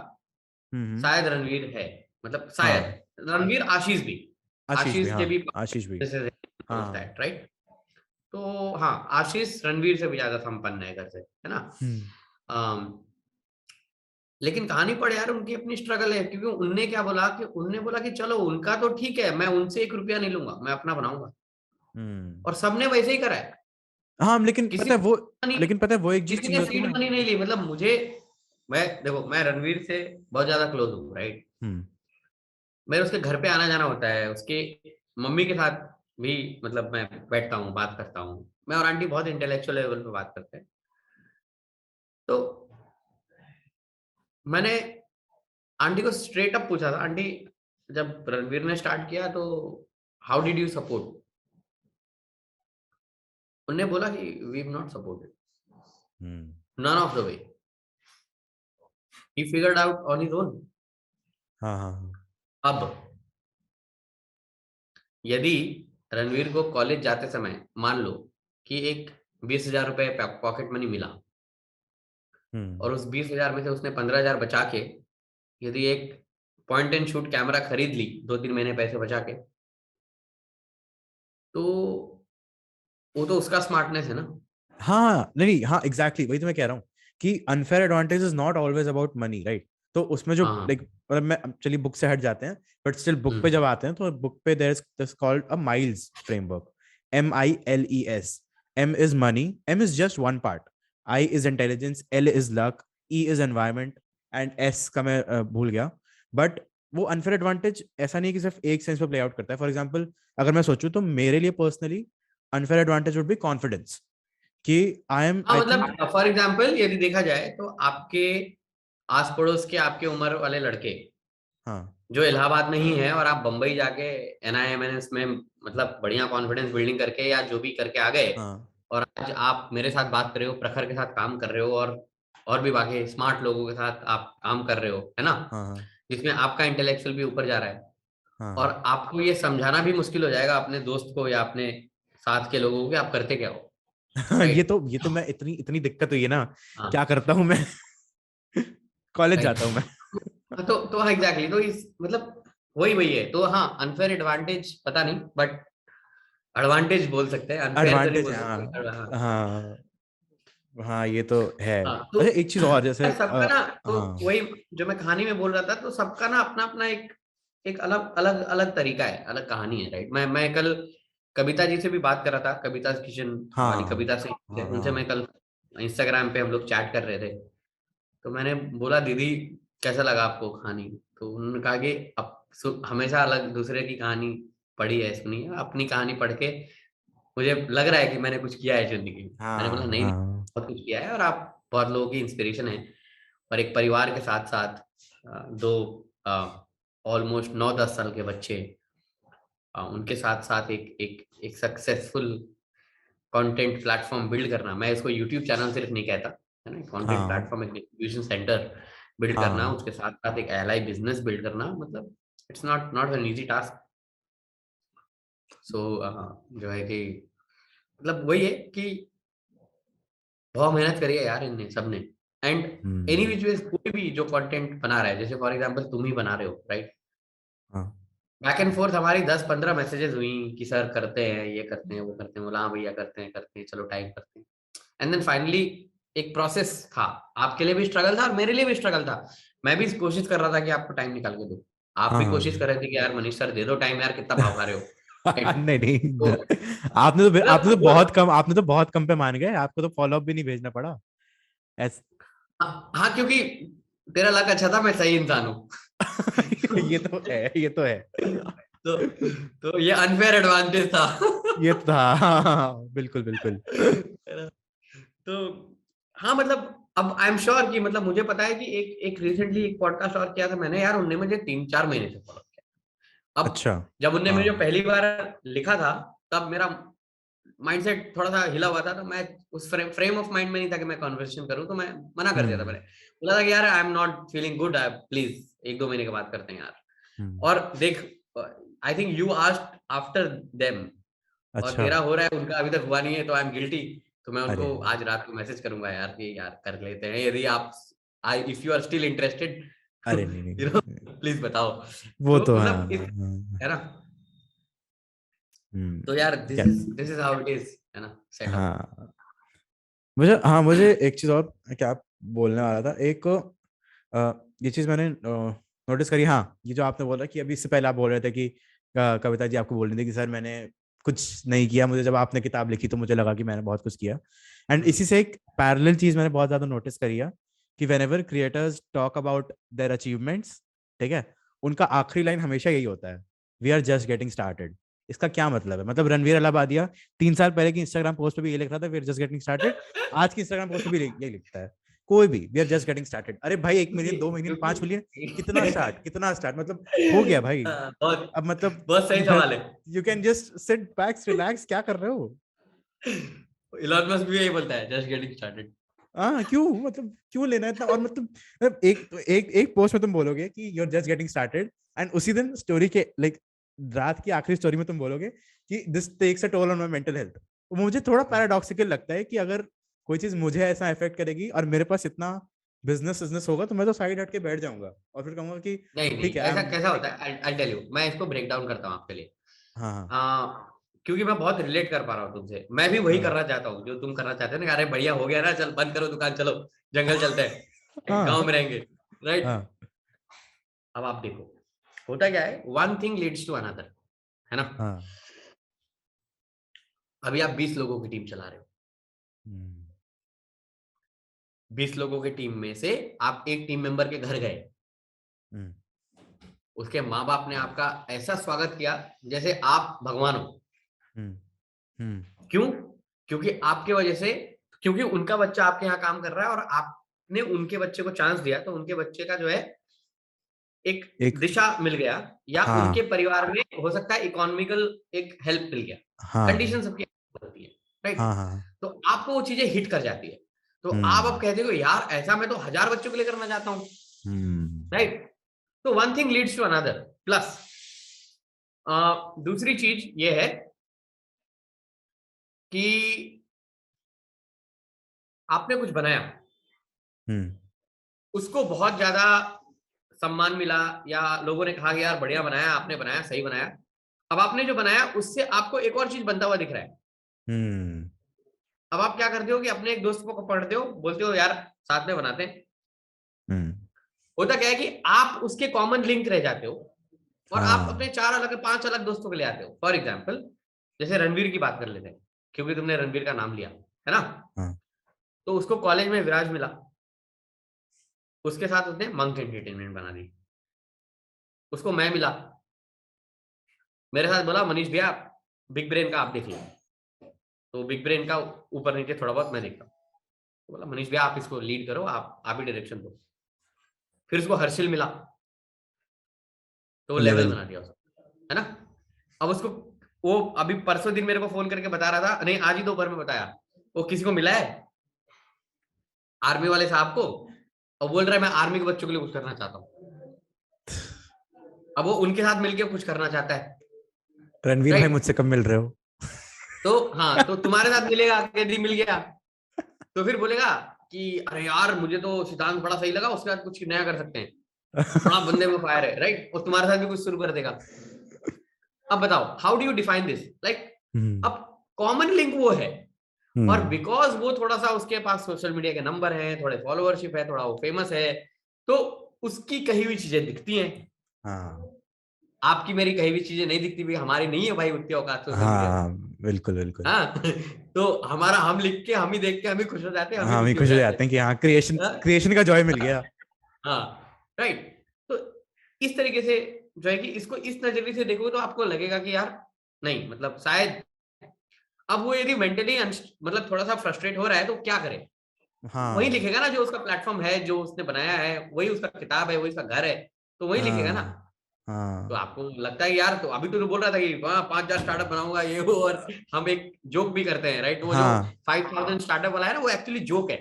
S2: शायद रणवीर है। मतलब शायद
S3: हाँ
S2: रणवीर, आशीष भी,
S3: आशीष भी.
S2: आशीष के
S3: हाँ
S2: भी
S3: आशीष भी. हाँ.
S2: राइट। तो हाँ, आशीष रणवीर से भी ज्यादा संपन्न है घर से, है ना? लेकिन कहानी पढ़ यार, उनकी अपनी स्ट्रगल है, क्योंकि उनने क्या बोला कि उनने बोला कि चलो उनका तो ठीक है, मैं उनसे 1 रुपया नहीं लूंगा, मैं अपना बनाऊंगा। और सबने वैसे ही करा है।
S3: हाँ लेकिन
S2: किसी
S3: पता है वो,
S2: ने
S3: लेकिन पता है वो एक
S2: किसी
S3: चीज
S2: ने
S3: होती है
S2: सीड
S3: ना.
S2: मनी नहीं ली। मतलब मुझे, मैं देखो, मैं रणवीर से बहुत ज्यादा क्लोज हूँ, राइट? मेरे उसके घर पे आना जाना होता है, उसके मम्मी के साथ भी मतलब मैं बैठता हूँ, बात करता हूँ। मैं और आंटी बहुत इंटेलेक्चुअल लेवल पे बात करते हैं। तो मैंने आंटी को स्ट्रेट अप पूछा था, आंटी जब रणवीर ने स्टार्ट किया तो हाउ डिड यू सपोर्ट? उन्होंने बोला कि we have not supported, none of the way, he figured out on his own.
S3: हाँ हाँ
S2: अब यदि रणवीर को कॉलेज जाते समय मान लो कि एक 20,000 रुपए पॉकेट मनी मिला, और उस 20,000 में से उसने 15,000 बचा के यदि एक पॉइंट एंड शूट कैमरा खरीद ली 2-3 महीने पैसे बचा के, तो वो तो उसका स्मार्टनेस है ना।
S3: हाँ नहीं, हाँ एग्जैक्टली वही तो मैं कह रहा हूँ कि unfair advantage is not always about money, right? तो उसमें जो
S2: हाँ,
S3: लाइक मतलब मैं चलिए बुक से हट जाते हैं, बट स्टिल बुक पे जब आते हैं तो बुक पे there is this called a MILES framework, MILES. M is money, M is just one part, I is intelligence, L is luck, E is environment, and S का मैं भूल गया. बट वो अनफेयर एडवांटेज ऐसा नहीं कि सिर्फ एक सेंस पे प्ले आउट करता है. फॉर एग्जाम्पल अगर मैं सोचूं तो मेरे लिए personally unfair advantage would be confidence कि आई एम
S2: हाँ,
S3: आई थिंक.
S2: मतलब फॉर एग्जाम्पल यदि देखा जाए तो आपके आस पड़ोस के आपके उम्र वाले लड़के
S3: हाँ
S2: जो इलाहाबाद में ही है और आप बंबई जाके NIMNS में मतलब बढ़िया कॉन्फिडेंस बिल्डिंग करके या जो भी करके आ गए,
S3: हाँ
S2: और आज आप मेरे साथ बात कर रहे हो, प्रखर के साथ काम कर रहे हो, और भी बाकी स्मार्ट लोगों के साथ आप काम कर रहे हो, है ना,
S3: हाँ हाँ
S2: जिसमें आपका इंटेलेक्चुअल भी ऊपर जा रहा है, और
S3: हाँ
S2: आपको ये समझाना भी मुश्किल हो जाएगा अपने दोस्त को या अपने साथ के लोगों को कि आप करते क्या हो,
S3: हाँ.
S2: राइट।
S3: ये तो मैं इतनी इतनी दिक्कत हुई है ना.
S2: हाँ,
S3: क्या करता हूँ मैं? College
S2: right.
S3: जाता हूँ मैं.
S2: तो हाँ एग्जैक्टली, तो इस मतलब वही है, तो हाँ अनफेयर एडवांटेज पता नहीं, बट एडवांटेज बोल सकते हैं, अनफेयर तो नहीं
S3: एडवांटेज
S2: बोल
S3: है,
S2: सकते।
S3: हाँ.
S2: हाँ,
S3: हाँ हाँ ये तो है.
S2: हाँ, तो
S3: अच्छा एक चीज और जैसे
S2: सबका ना, तो
S3: हाँ
S2: वही जो मैं कहानी में बोल रहा था, तो सबका ना अपना अपना एक एक अलग अलग अलग तरीका है, अलग कहानी है, राइट। मैं कल कविता जी से भी बात कर रहा था, कविता किचन वाली
S3: हाँ
S2: कविता से,
S3: हाँ
S2: उनसे
S3: हाँ
S2: मैं कल इंस्टाग्राम पे हम लोग चैट कर रहे थे, तो मैंने बोला दीदी कैसा लगा आपको कहानी, तो उन्होंने कहा कि अब हमेशा अलग दूसरे की कहानी पढ़ी है सुनी है, अपनी कहानी पढ़ के मुझे लग रहा है कि मैंने कुछ किया है जिंदगी में। मैंने बोला
S3: हाँ
S2: नहीं नहीं,
S3: हाँ
S2: बहुत कुछ किया है, और आप बहुत लोगों की इंस्पिरेशन है, और एक परिवार के साथ साथ दो ऑलमोस्ट 9-10 साल के बच्चे, उनके साथ साथ एक सक्सेसफुल कंटेंट प्लेटफॉर्म बिल्ड करना, मैं इसको यूट्यूब चैनल सिर्फ नहीं कहता, है ना, कंटेंट
S3: हाँ
S2: प्लेटफॉर्म, एक डिस्ट्रीब्यूशन सेंटर बिल्ड करना,
S3: हाँ
S2: उसके साथ साथ एक एलाई बिजनेस बिल्ड करना, मतलब it's not not an easy task. So जो है कि मतलब वही है कि बहुत मेहनत करी है यार इनने सबने, and any
S3: hmm,
S2: which ways कोई भी जो कंटेंट बना रहा है, जैसे फॉर एग्जांपल तुम ही बना रहे हो, राइट,
S3: हाँ
S2: बैक एंड फोर्थ हमारी 10-15 मैसेजेस हुई कि सर करते हैं, ये करते हैं, वो करते हैं, बोला हाँ भैया करते हैं चलो टाइप करते हैं, एंड देन फाइनली एक प्रोसेस था, आपके लिए भी स्ट्रगल था और मेरे लिए भी स्ट्रगल था, मैं भी कोशिश कर रहा था कि आपको टाइम निकाल के दूं, आप
S3: हाँ
S2: भी
S3: हाँ.
S2: कोशिश कर रहे थे कि यार मनीष सर दे दो टाइम यार, कितना भाव खा रहे हो, राइट।
S3: नहीं नहीं.
S2: तो
S3: आपने तो बहुत कम पे मान गए. आपको तो फॉलो अप भी नहीं भेजना पड़ा. ऐस
S2: हाँ, क्योंकि तेरा लक अच्छा था, मैं सही इंसान हूँ।
S3: ये तो है, ये तो है.
S2: तो तो ये अनफेयर एडवांटेज था।
S3: ये तो था. हाँ, बिल्कुल बिल्कुल.
S2: है ना? तो हाँ, मतलब अब आई एम श्योर कि मतलब मुझे पता है कि एक एक रिसेंटली एक पॉडकास्ट और किया था मैंने यार, उनने मुझे 3-4 महीने से फॉलो किया। अब
S3: अच्छा.
S2: जब उनने मुझे
S3: हाँ
S2: पहली बार लिखा था, तब मेरा माइंडसेट थोड़ा सा हिला हुआ था, तो मैं उस फ्रेम ऑफ माइंड में नहीं था कि मैं कॉन्वर्सेशन करूं, तो मैं मना कर दिया था। मैंने बोला था कि यार आई am not feeling good, please 1-2 महीने के बाद करते हैं यार।
S3: हम्म,
S2: और देख, आई think you asked after them, और
S3: अच्छा.
S2: तेरा हो रहा है, उनका अभी तक हुआ नहीं है, तो आई एम गिल्टी। तो मैं
S3: अरे
S2: उनको आज रात को मैसेज करूंगा यार कि यार कर लेते हैं, यदि आप I if you are still interested,
S3: अरे नहीं नहीं
S2: यू नो,
S3: नहीं.
S2: प्लीज बताओ।
S3: वो
S2: तो
S3: तो हाँ
S2: मतलब
S3: हाँ.
S2: है ना,
S3: हम्म,
S2: तो यार
S3: क्या.
S2: This is how it is, है ना, सेटअप।
S3: हाँ मुझे एक चीज और क्या बोलने वाला था. एक ये चीज मैंने नोटिस करी. हाँ ये जो आपने बोला कि अभी इससे पहले आप बोल रहे थे कि कविता जी आपको बोल रही थी कि सर मैंने कुछ नहीं किया. मुझे जब आपने किताब लिखी तो मुझे लगा कि मैंने बहुत कुछ किया. एंड इसी से एक पैरेलल चीज मैंने बहुत ज्यादा नोटिस करी है कि whenever creators talk about their achievements, ठीक है, उनका आखिरी लाइन हमेशा यही होता है, we are just getting started. इसका क्या मतलब है? मतलब रणवीर अलाहाबादिया 3 साल पहले की इंस्टाग्राम पोस्ट पे भी ये लिख रहा था, we are just getting started. आज की इंस्टाग्राम पोस्ट पे भी यही लिखता है कोई भी, we are just getting started. अरे भाई 1 मिलियन, 2 मिलियन,
S2: क्योंकि
S3: 5 मिलियन, कितना स्टार्ट मतलब हो गया भाई.
S2: बहुत
S3: अब मतलब
S2: बहुत सही सवाल है।
S3: You can just sit back relax. क्या कर रहे हो?
S2: इलॉन मस्क भी यही बोलता है, जस्ट गेटिंग स्टार्टेड।
S3: हाँ क्यों, मतलब क्यों लेना है इतना? और मतलब एक पोस्ट में तुम बोलोगे कि you are just getting started, and उसी दिन स्टोरी के लाइक रात की आखिरी स्टोरी में तुम बोलोगे कि this takes a toll on my mental health. मुझे थोड़ा पैराडॉक्सिकल लगता है कि अगर कोई चीज मुझे ऐसा इफेक्ट करेगी और मेरे पास इतना बिजनेस होगा तो मैं तो साइड हट के बैठ जाऊंगा और फिर कहूंगा कि
S2: नहीं
S3: ठीक है।
S2: ऐसा कैसा होता है, आई टेल यू, मैं इसको ब्रेक डाउन करता हूँ आपके लिए।
S3: हाँ
S2: क्योंकि मैं बहुत रिलेट कर पा रहा हूँ तुमसे, मैं भी वही
S3: हाँ
S2: करना चाहता हूँ जो तुम करना चाहते हो ना। अरे बढ़िया हो गया ना, चल बंद करो दुकान, चलो जंगल चलते हैं, गांव में रहेंगे, राइट। अब आप देखो होता क्या है, one thing leads to another, है ना। अभी आप 20 लोगों की टीम चला रहे हो, 20 लोगों की टीम में से आप एक टीम मेंबर के घर गए, उसके माँ बाप ने आपका ऐसा स्वागत किया जैसे आप भगवान हो। क्यों? क्योंकि आपके वजह से, क्योंकि उनका बच्चा आपके यहाँ काम कर रहा है और आपने उनके बच्चे को चांस दिया, तो उनके बच्चे का जो है एक दिशा मिल गया, या उनके परिवार में हो सकता है इकोनॉमिकल एक हेल्प मिल गया। कंडीशन सबकी होती है, राइट। तो आपको वो चीजें हिट कर जाती है, तो आप अब कहते हो यार ऐसा मैं तो 1000 बच्चों के लिए करना चाहता हूँ, राइट। तो one thing leads to another. Plus दूसरी चीज ये है कि आपने कुछ बनाया, उसको बहुत ज्यादा सम्मान मिला, या लोगों ने कहा कि यार बढ़िया बनाया, आपने बनाया, सही बनाया। अब आपने जो बनाया उससे आपको एक और चीज बनता हुआ दिख रहा है। अब आप क्या करते हो कि अपने एक दोस्त को पकड़ते हो, बोलते हो यार साथ में बनाते हैं। होता क्या है कि आप उसके कॉमन लिंक रह जाते हो और आप अपने 4 अलग 5 अलग दोस्तों को ले आते हो। फॉर एग्जाम्पल जैसे रणवीर की बात कर लेते हैं, क्योंकि तुमने रणवीर का नाम लिया है ना। तो उसको कॉलेज में विराज मिला, उसके साथ उसने मंक एंटरटेनमेंट बना दी। उसको मैं मिला, मेरे साथ बोला मनीष भैया बिग ब्रेन का आप देख लो, तो बिग ब्रेन का ऊपर नीचे थोड़ा बहुत मैं देखता हूँ। तो बोला मनीष भैया आप इसको लीड करो, आप ही डायरेक्शन दो। फिर उसको हर्षिल मिला, तो लेवल बना दिया उसको, है ना। अब उसको वो अभी परसों दिन मेरे को फोन करके बता रहा था, नहीं आज ही दोपहर में बताया, वो किसी को मिला है आर्मी वाले साहब को, और बोल रहा है मैं आर्मी के बच्चों के लिए कुछ करना चाहता हूँ। अब वो उनके साथ मिलके कुछ करना चाहता है।
S3: रणवीर भाई मुझसे कब मिल रहे हो?
S2: तो हाँ, तो तुम्हारे साथ मिलेगा, यदि मिल गया तो फिर बोलेगा कि अरे यार मुझे तो सिद्धांत बड़ा सही लगा, उसके बाद कुछ नया कर सकते हैं, बड़ा बंदे में फायर है, राइट। और तुम्हारे साथ भी कुछ शुरू कर देगा। अब बताओ how do you define this, like अब कॉमन लिंक वो है, और बिकॉज वो थोड़ा सा उसके पास सोशल मीडिया के नंबर है, थोड़े फॉलोअरशिप है, थोड़ा वो फेमस है, तो उसकी कही हुई चीजें दिखती हैं। आपकी मेरी कही हुई चीजें नहीं दिखती भी, हमारी नहीं है भाई उतनी औकात सोशल मीडिया।
S3: बिल्कुल बिल्कुल।
S2: तो हमारा हम लिख के, हम ही देख के हम ही खुश हो जाते हैं,
S3: हम ही खुश हो जाते हैं कि हाँ क्रिएशन का जॉय मिल गया।
S2: हाँ राइट। तो इस तरीके से जो है कि इसको इस नजरिए से देखोगे तो आपको लगेगा कि यार नहीं, मतलब शायद अब वो यदि मेंटली मतलब थोड़ा सा फ्रस्ट्रेट हो रहा है तो क्या करे, वही लिखेगा ना जो उसका प्लेटफॉर्म है, जो उसने बनाया है, वही उसका किताब है, वही उसका घर है, तो वही लिखेगा ना। तो आपको लगता है यार, तो अभी तो बोल रहा था कि 5000 स्टार्टअप बनाऊंगा ये वो, और हम एक जोक भी करते हैं, राइट। वो जो 5000 स्टार्टअप वाला है ना, वो एक्चुअली जोक है,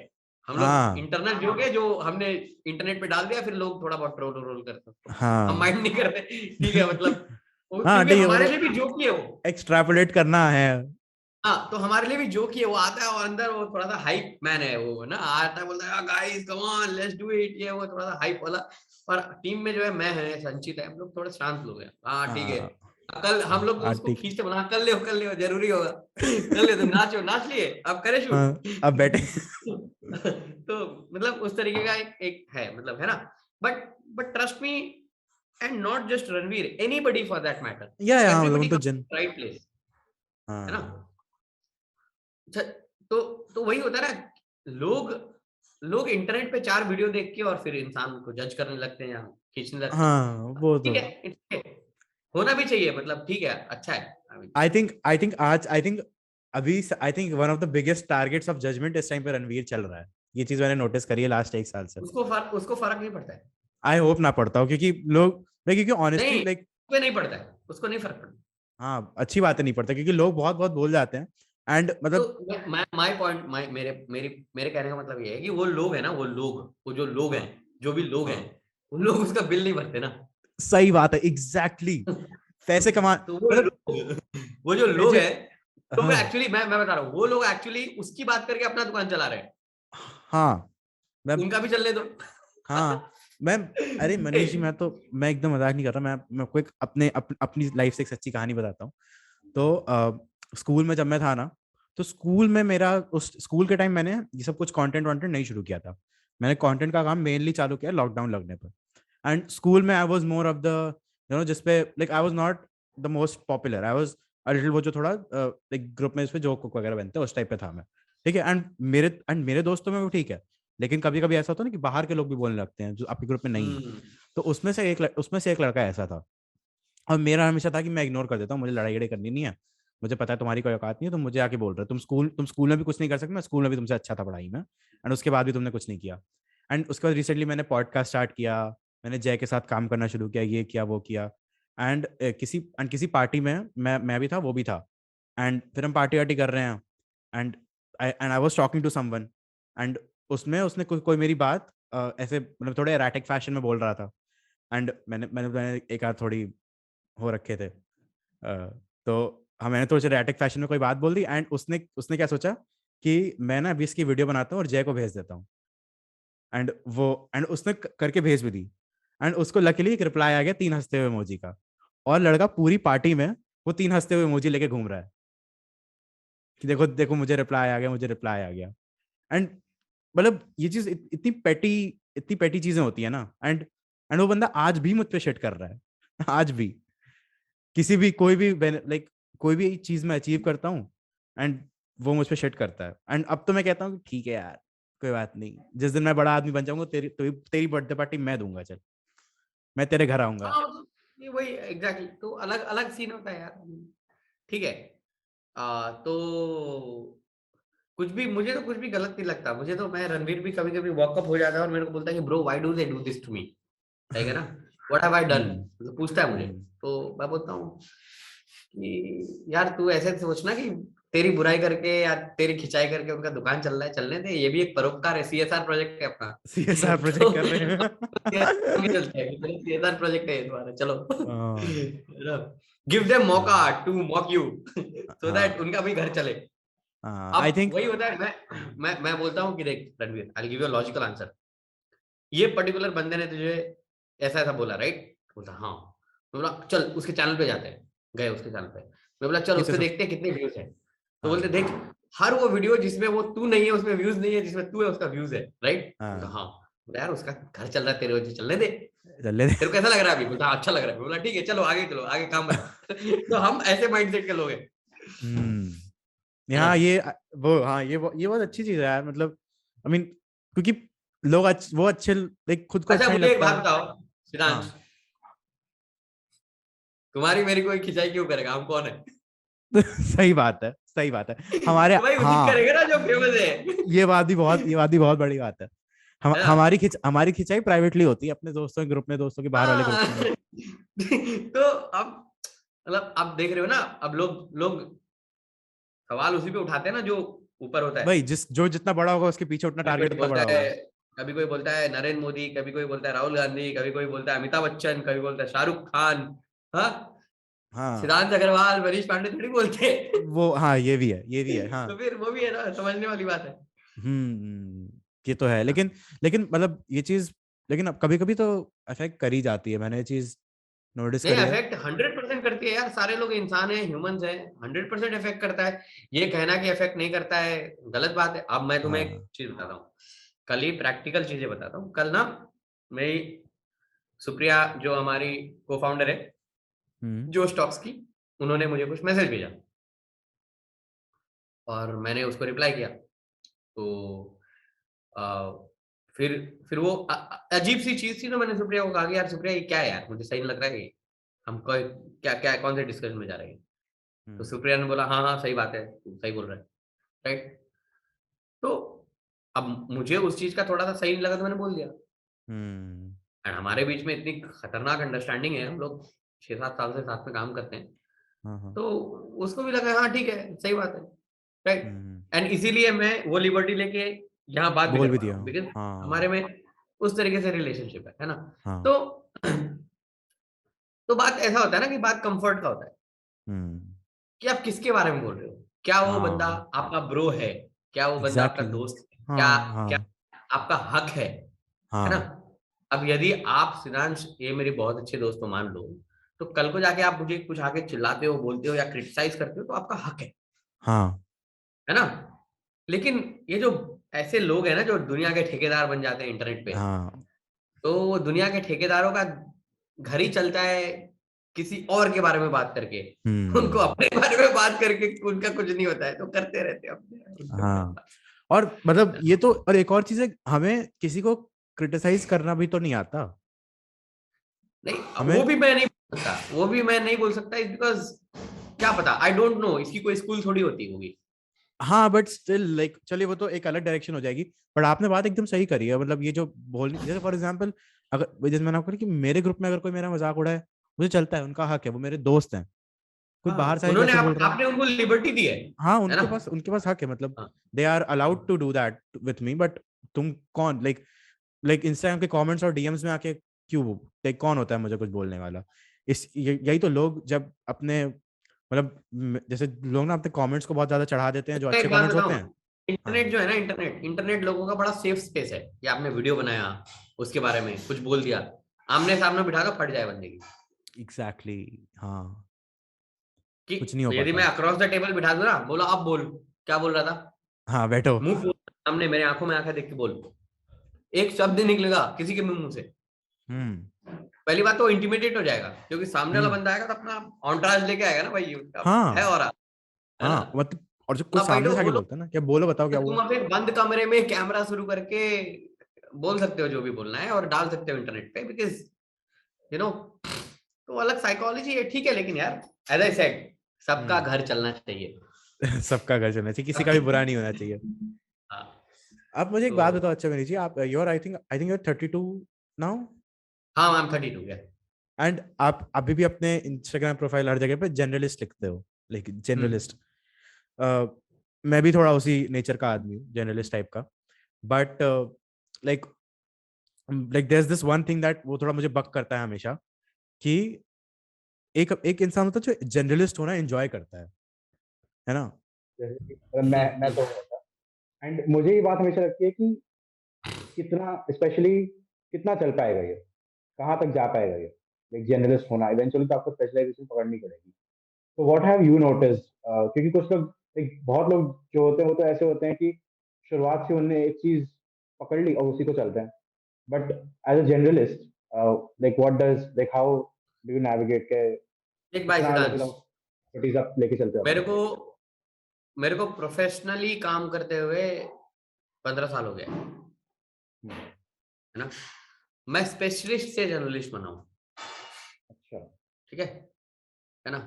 S2: हम लोग इंटरनल जोक है जो हमने इंटरनेट पे डाल दिया, फिर लोग थोड़ा बहुत रोल करते हैं, हम माइंड नहीं करते, ठीक है, मतलब क्योंकि हमारे लिए भी जोक ही है, वो
S3: एक्सट्रैपोलेट करना है।
S2: हाँ, तो हमारे लिए भी जोक ही है, वो आता है और अंदर वो थोड़ा सा हाइप मैन है, वो ना आता है बोलता है guys come on let's do it, ये वो थोड़ा सा हाइप वाला। और टीम में जो है मैं है, संचित है, हम लोग थोड़े शांत लोग हैं। हाँ ठीक है, कल हम लोग उसको खींचते बोला कर ले जरूरी होगा, कर ले, तो नाचो, नाच लिए, अब करे शूट,
S3: अब बैठे।
S2: तो मतलब उस तरीके का एक है, मतलब है ना। But trust me, and not just Ranveer, anybody for that matter, everybody right place, है ना। तो वही होता है ना, लोग इंटरनेट पे 4 वीडियो देख के और फिर इंसान को जज करने लगते हैं या खींचने लगते हैं।
S3: वो तो
S2: ठीक है, होना भी चाहिए, मतलब ठीक है, अच्छा है।
S3: आई थिंक अभी one of the biggest targets of judgement इस टाइम पे रणवीर चल रहा है। ये चीज मैंने नोटिस करी है लास्ट 1 साल से।
S2: उसको फर्क नहीं पड़ता है।
S3: आई होप ना पड़ता हो, क्योंकि क्योंकि ऑनेस्टली लाइक
S2: नहीं पड़ता है, उसको नहीं फर्क पड़ता।
S3: हाँ, अच्छी बात है, नहीं पड़ता, क्योंकि लोग बहुत बहुत बोल जाते हैं। एंड मतलब
S2: तो माय पॉइंट, मेरे कहने का मतलब ये है कि वो लोग है ना, वो जो लोग हैं, जो भी लोग हैं, उन लोग उसका बिल नहीं भरते ना।
S3: सही बात है, एग्जैक्टली। पैसे कमा,
S2: तो वो जो लोग है तो मैं एक्चुअली मैं बता रहा हूँ, वो लोग एक्चुअली उसकी बात करके अपना दुकान चला रहे हैं।
S3: हाँ
S2: उनका भी चलने दो।
S3: हाँ मैं अरे मनीष जी, मैं एकदम मजाक नहीं कर रहा। मैं आपको एक अपनी लाइफ से एक सच्ची कहानी बताता हूँ। तो स्कूल में जब मैं था ना, तो स्कूल में मेरा उस स्कूल के टाइम मैंने ये सब कुछ कंटेंट नहीं शुरू किया था। मैंने कंटेंट का काम मेनली चालू किया लॉकडाउन लगने पर। एंड स्कूल में I was more of the जिसपे like I was not the most popular, I was a little, वो जो थोड़ा लाइक ग्रुप में इस पे जोक वगैरह बनते हैं उस टाइप पे था मैं। ठीक है। एंड मेरे दोस्तों में वो ठीक है, लेकिन कभी कभी ऐसा होता है ना कि बाहर के लोग भी बोलने लगते हैं जो आपके ग्रुप में नहीं है। तो उसमें से एक लड़का ऐसा था, और मेरा हमेशा था कि मैं इग्नोर कर देता हूँ, मुझे लड़ाई करनी नहीं है, मुझे पता है तुम्हारी कोई औकात नहीं है, तुम मुझे आके बोल रहे हो, तुम स्कूल में भी कुछ नहीं कर सकते, मैं स्कूल में भी तुमसे अच्छा था पढ़ाई में, एंड उसके बाद भी तुमने कुछ नहीं किया। एंड उसके बाद रिसेंटली मैंने पॉडकास्ट स्टार्ट किया, मैंने जय के साथ काम करना शुरू किया, ये किया वो किया। किसी पार्टी में मैं भी था, वो भी था। एंड फिर हम पार्टी वार्टी कर रहे हैं, and I was talking to someone, and उसमें उसने कोई मेरी बात ऐसे मतलब थोड़े एराटिक फैशन में बोल रहा था। एंड मैंने एक आध थोड़ी हो रखे थे, तो मैंने थोड़े से एराटिक फैशन में कोई बात बोल दी, एंड उसने क्या सोचा कि मैं ना अभी इसकी वीडियो बनाता हूँ और जय को भेज देता हूँ। एंड उसने करके भेज भी दी। एंड उसको लकीली एक रिप्लाई आ गया 3 हंसते हुए इमोजी का, और लड़का पूरी पार्टी में वो 3 हंसते हुए इमोजी लेके घूम रहा है कि देखो देखो मुझे रिप्लाई आ गया, मुझे रिप्लाई आ गया। एंड मतलब ये चीज इतनी पेटी चीजें होती है ना। एंड वो बंदा आज भी मुझ पे शिट कर रहा है आज भी किसी भी कोई भी चीज मैं अचीव करता हूँ, एंड वो मुझ पे शिट करता है। एंड अब तो मैं कहता हूँ कि ठीक है यार, कोई बात नहीं, जिस दिन मैं बड़ा आदमी बन जाऊंगा तेरी बर्थडे पार्टी मैं दूंगा, चल मैं तेरे घर आऊंगा।
S2: हाँ, मतलब ये वही एग्जैक्टली, तो अलग अलग सीन होता है यार। ठीक है। तो कुछ भी गलत नहीं लगता मुझे। तो मैं रणवीर भी कभी कभी वॉकअप हो जाता है और मेरे को बोलता है कि bro why do they do this to me, ठीक है ना, व्हाट हैव आई डन, तो पूछता है मुझे। तो मैं बोलता हूँ कि यार तू ऐसे सोचना कि तेरी बुराई करके या तेरी खिंचाई करके उनका दुकान चल रहा है, चलने दे, ये भी एक परोपकार है, सीएसआर प्रोजेक्ट है अपना।
S3: सीएसआर
S2: तो
S3: प्रोजेक्ट कर रहे हैं
S2: चलते हैं, सीएसआर प्रोजेक्ट है ये तुम्हारा,
S3: हाँ
S2: चलो गिव देम मौका to mock you so that
S3: हाँ
S2: उनका भी घर चले।
S3: आई
S2: अब
S3: थिंक
S2: वही होता है, मैं बोलता हूँ कि देख Ranveer, I give you logical answer, ये पर्टिकुलर बंदे ने तुझे ऐसा ऐसा बोला, राइट? बोलता हाँ। मैं बोला चल उसके चैनल पे जाते हैं, गए उसके चैनल पे, मैं बोला चल
S3: ये
S2: उस
S3: तो
S2: पे
S3: सब
S2: देखते हैं कितने व्यूज है। तो बोलते
S3: हाँ
S2: देख, हर वो वीडियो जिसमें वो तू नहीं है उसमें व्यूज नहीं है, जिसमें तू है उसका व्यूज है, राइट? बोलता
S3: हाँ
S2: हाँ। बोला यार उसका घर चल रहा है, तेरे वजह से चलने दे,
S3: चल ले
S2: तेरे को कैसा लग रहा है अभी? बोलता अच्छा लग रहा है। बोला ठीक है चलो आगे चलो, आगे काम बनाओ। तो हम ऐसे माइंडसेट के लोग हैं, है ना?
S3: हाँ ये बहुत अच्छी चीज है यार, मतलब आई मीन क्योंकि लोग वो अच्छे लाइक खुद को
S2: अच्छा
S3: अच्छा नहीं
S2: मुझे एक
S3: लगता।
S2: बात बताओ
S3: हाँ
S2: सिद्धांश, तुम्हारी मेरी कोई खिंचाई क्यों करेगा? हम कौन है?
S3: सही बात है, सही बात है हमारे।
S2: तो भाई उसी
S3: हाँ
S2: करेगा ना जो फेमस है।
S3: ये बात भी बहुत बड़ी बात है।
S2: है ना?
S3: हमारी खिंचाई प्राइवेटली होती है अपने दोस्तों के ग्रुप में, दोस्तों के बाहर वाले ग्रुप
S2: हाँ।
S3: में।
S2: तो अब मतलब आप देख रहे हो ना, अब लोग लोग सवाल उसी पे उठाते हैं ना जो ऊपर होता है।
S3: भाई जो जितना बड़ा होगा उसके पीछे उतना
S2: कभी
S3: टारगेट
S2: कोई
S3: उतना
S2: बोलता
S3: बड़ा
S2: है,
S3: होगा।
S2: कभी कोई बोलता है नरेंद्र मोदी, कभी कोई बोलता है राहुल गांधी, कभी कोई बोलता है अमिताभ बच्चन, कभी बोलता है शाहरुख खान। हाँ,
S3: हाँ
S2: सिद्धांत अग्रवाल, मनीष पांडे थोड़ी बोलते हैं।
S3: वो हाँ ये भी है हाँ।
S2: तो फिर वो भी है ना, समझने वाली बात है।
S3: ये तो है, लेकिन मतलब ये चीज, लेकिन अब कभी कभी तो अफेक्ट करी जाती है, मैंने ये चीज नोटिस
S2: नहीं,
S3: करी है।
S2: अफेक्ट 100% करती है यार, सारे लोग इंसान है, ह्यूमंस है, 100% इफेक्ट करता है। ये कहना कि इफेक्ट नहीं करता है गलत बात है। अब मैं तुम्हें एक
S3: हाँ
S2: चीज बताता हूँ, कल ही प्रैक्टिकल चीजें बताता हूँ। कल ना मेरी सुप्रिया जो हमारी को फाउंडर है
S3: हम्म
S2: जो स्टॉक्स की, उन्होंने मुझे कुछ मैसेज भेजा और मैंने उसको रिप्लाई किया। तो आ, फिर फिर वो अजीब सी चीज थी, तो मैंने सुप्रिया को कहा कि यार सुप्रिया ये क्या है यार, मुझे सही नहीं लग रहा है कि हम कोई क्या क्या कौन से डिस्कशन में जा रहे हैं। तो
S3: हम्म
S2: सुप्रिया ने बोला हाँ हाँ सही बात है, तू सही बोल रहा है, राइट? तो अब मुझे उस चीज का थोड़ा सा सही नहीं लगा तो मैंने बोल दिया।
S3: हम्म
S2: एंड हमारे बीच में इतनी खतरनाक अंडरस्टैंडिंग है, हम लोग 6-7 साल से साथ में काम करते हैं।
S3: हाँ हाँ
S2: तो उसको भी लगा हाँ ठीक है सही बात है, राइट?
S3: हम्म
S2: एंड इसीलिए मैं वो लिबर्टी लेके यहाँ बात भी
S3: बोल
S2: कर
S3: भी
S2: पा रहा
S3: दिया
S2: हूँ,
S3: हूँ
S2: बिकॉज हमारे
S3: हाँ
S2: में उस तरीके से रिलेशनशिप है ना?
S3: हाँ
S2: तो तो बात ऐसा होता है ना कि बात कंफर्ट का होता है
S3: हम्म
S2: कि आप किसके बारे में बोल रहे हो। क्या वो बंदा
S3: हाँ
S2: आपका ब्रो है, क्या वो बंदा आपका
S3: एग्जैक्टली।
S2: दोस्त है, क्या
S3: हाँ
S2: क्या
S3: हाँ
S2: आपका हक है ना?
S3: हाँ
S2: अब यदि आप सिद्धांश ये मेरे बहुत अच्छे दोस्त को मान लो, तो कल को जाके आप मुझे कुछ आगे चिल्लाते हो, बोलते हो या क्रिटिसाइज करते हो तो आपका हक
S3: हाँ
S2: है ना? लेकिन ये जो ऐसे लोग हैं ना जो दुनिया के ठेकेदार बन जाते हैं इंटरनेट पे,
S3: हाँ।
S2: तो वो दुनिया के ठेकेदारों का घर ही चलता है किसी और के बारे में बात करके। उनको अपने बारे में बात करके उनका कुछ नहीं होता है, तो करते रहते हैं अपने उनका क्या
S3: हाँ
S2: होता
S3: और मतलब
S2: है।
S3: ये तो, और एक और चीज है, हमें किसी को क्रिटिसाइज करना भी तो नहीं आता
S2: नहीं वो
S3: हमें।
S2: भी मैं नहीं बोल सकता, वो भी मैं नहीं बोल सकता, बिकॉज क्या पता, आई डोंट नो, इसकी कोई स्कूल थोड़ी होती होगी।
S3: हाँ बट स्टिल लाइक चलिए वो तो एक अलग डायरेक्शन हो जाएगी। बट आपने बात एकदम सही करी है, मतलब ये जो बोल, जैसे फॉर एग्जांपल, अगर जैसे मैंने आपको कहा कि मेरे ग्रुप में अगर कोई मेरा मजाक उड़ाए, मुझे चलता है, उनका हक है, वो मेरे दोस्त हैं। कोई
S2: हाँ
S3: बाहर से आके
S2: उन्होंने
S3: कैसे बोल रहा है,
S2: आपने उनको लिबर्टी दी
S3: हाँ
S2: है ना?
S3: उनके पास हक है, मतलब
S2: हाँ,
S3: दे आर अलाउड
S2: हाँ।
S3: To do that with me. But तुम कौन, लाइक इंस्टाग्राम के कमेंट्स और डीएम्स में आके क्यों, लाइक कौन होता है मुझे कुछ बोलने वाला? यही तो लोग जब अपने, मतलब जैसे लोग ना अपने कमेंट्स को बहुत ज्यादा चढ़ा देते हैं, जो
S2: मैं
S3: अच्छे
S2: एक बात
S3: कमेंट्स होते
S2: बताऊं,
S3: हैं। हाँ
S2: इंटरनेट जो है ना, इंटरनेट इंटरनेट लोगों का बड़ा सेफ स्पेस है। कि आपने वीडियो बनाया, उसके बारे में कुछ बोल दिया, आमने सामने बिठा कर फट जाए बंदे की।
S3: एग्जैक्टली हाँ,
S2: कि
S3: कुछ नहीं हो
S2: यदि मैं
S3: पाता।
S2: अक्रॉस द टेबल बिठा दूं ना, बोला अब बोल, क्या बोल रहा था,
S3: हाँ बैठो।
S2: मुंह खोल, सामने मेरे आंखों में आंखें देख के बोल, एक शब्द नहीं निकलेगा किसी के मुंह से।
S3: हम्म
S2: पहली बात तो इंटिमिडेट हो जाएगा, क्योंकि सामने वाला
S3: हम्म
S2: बंदा आएगा तो अपना ऑन्टराज लेके आएगा ना, भाई उसका है
S3: हाँ
S2: और है ना?
S3: हाँ मतलब, और जब कोई
S2: आप
S3: सामने
S2: बैठो
S3: से आके
S2: बोलो,
S3: बोलता है ना, क्या बोलो बताओ क्या
S2: तो
S3: हुआ।
S2: तुम अपने बंद कमरे में कैमरा शुरू करके बोल सकते हो जो भी बोलना है और डाल सकते हो इंटरनेट पे, बिकॉज यू नो, तो अलग साइकोलॉजी है, ठीक है। लेकिन यार, एज आई सेड, सबका
S3: हम्म
S2: घर चलना चाहिए।
S3: सबका घर चलना चाहिए, किसी का भी बुरा नहीं होना चाहिए।
S2: हाँ,
S3: आप मुझे एक बात
S2: तो
S3: बताओ, अच्छा मनीष जी, आप your I think you're 32 now,
S2: हाँ, आई एम 32 गया।
S3: एंड आप अभी भी अपने इंस्टाग्राम प्रोफाइल हर जगह पे जनरलिस्ट लिखते हो, लेकिन जनरलिस्ट, मैं भी थोड़ा उसी नेचर का आदमी हूँ, जर्नलिस्ट टाइप का। But like like there is this one thing that वो थोड़ा मुझे बक करता है हमेशा, कि एक एक इंसान होता है जो जनरलिस्ट होना एंजॉय करता है ना?
S4: जैसे कि मतलब मैं कहूँगा, एंड मुझे ये बात हमेशा लगती है कि कितना स्पेशली कितना चल पाएगा ये, कहाँ तक जा पाएगा ये, लाइक जर्नलिस्ट होना इवेंचुअली तो आपको स्पेशलाइजेशन पकड़नी पड़ेगी। तो व्हाट हैव यू नोटिस्ड, क्योंकि कुछ लोग, लाइक बहुत लोग जो होते हैं वो तो ऐसे होते हैं कि शुरुआत से उन्होंने एक चीज पकड़ ली और उसी को चलते हैं, but as a journalist, like what does, like how do you navigate के
S2: एक बाई
S4: कितना, लाइक
S2: सिद्धांश,
S4: एक्सपर्टीज आप लेके चलते हो
S2: मेरे
S4: अपने?
S2: को मेरे को प्रोफेशनली काम करते हुए 15 साल हो गए,
S4: हम्म,
S2: है ना? मैं स्पेशलिस्ट से जर्नलिस्ट बना हूँ,
S4: अच्छा।
S2: ठीक है ना?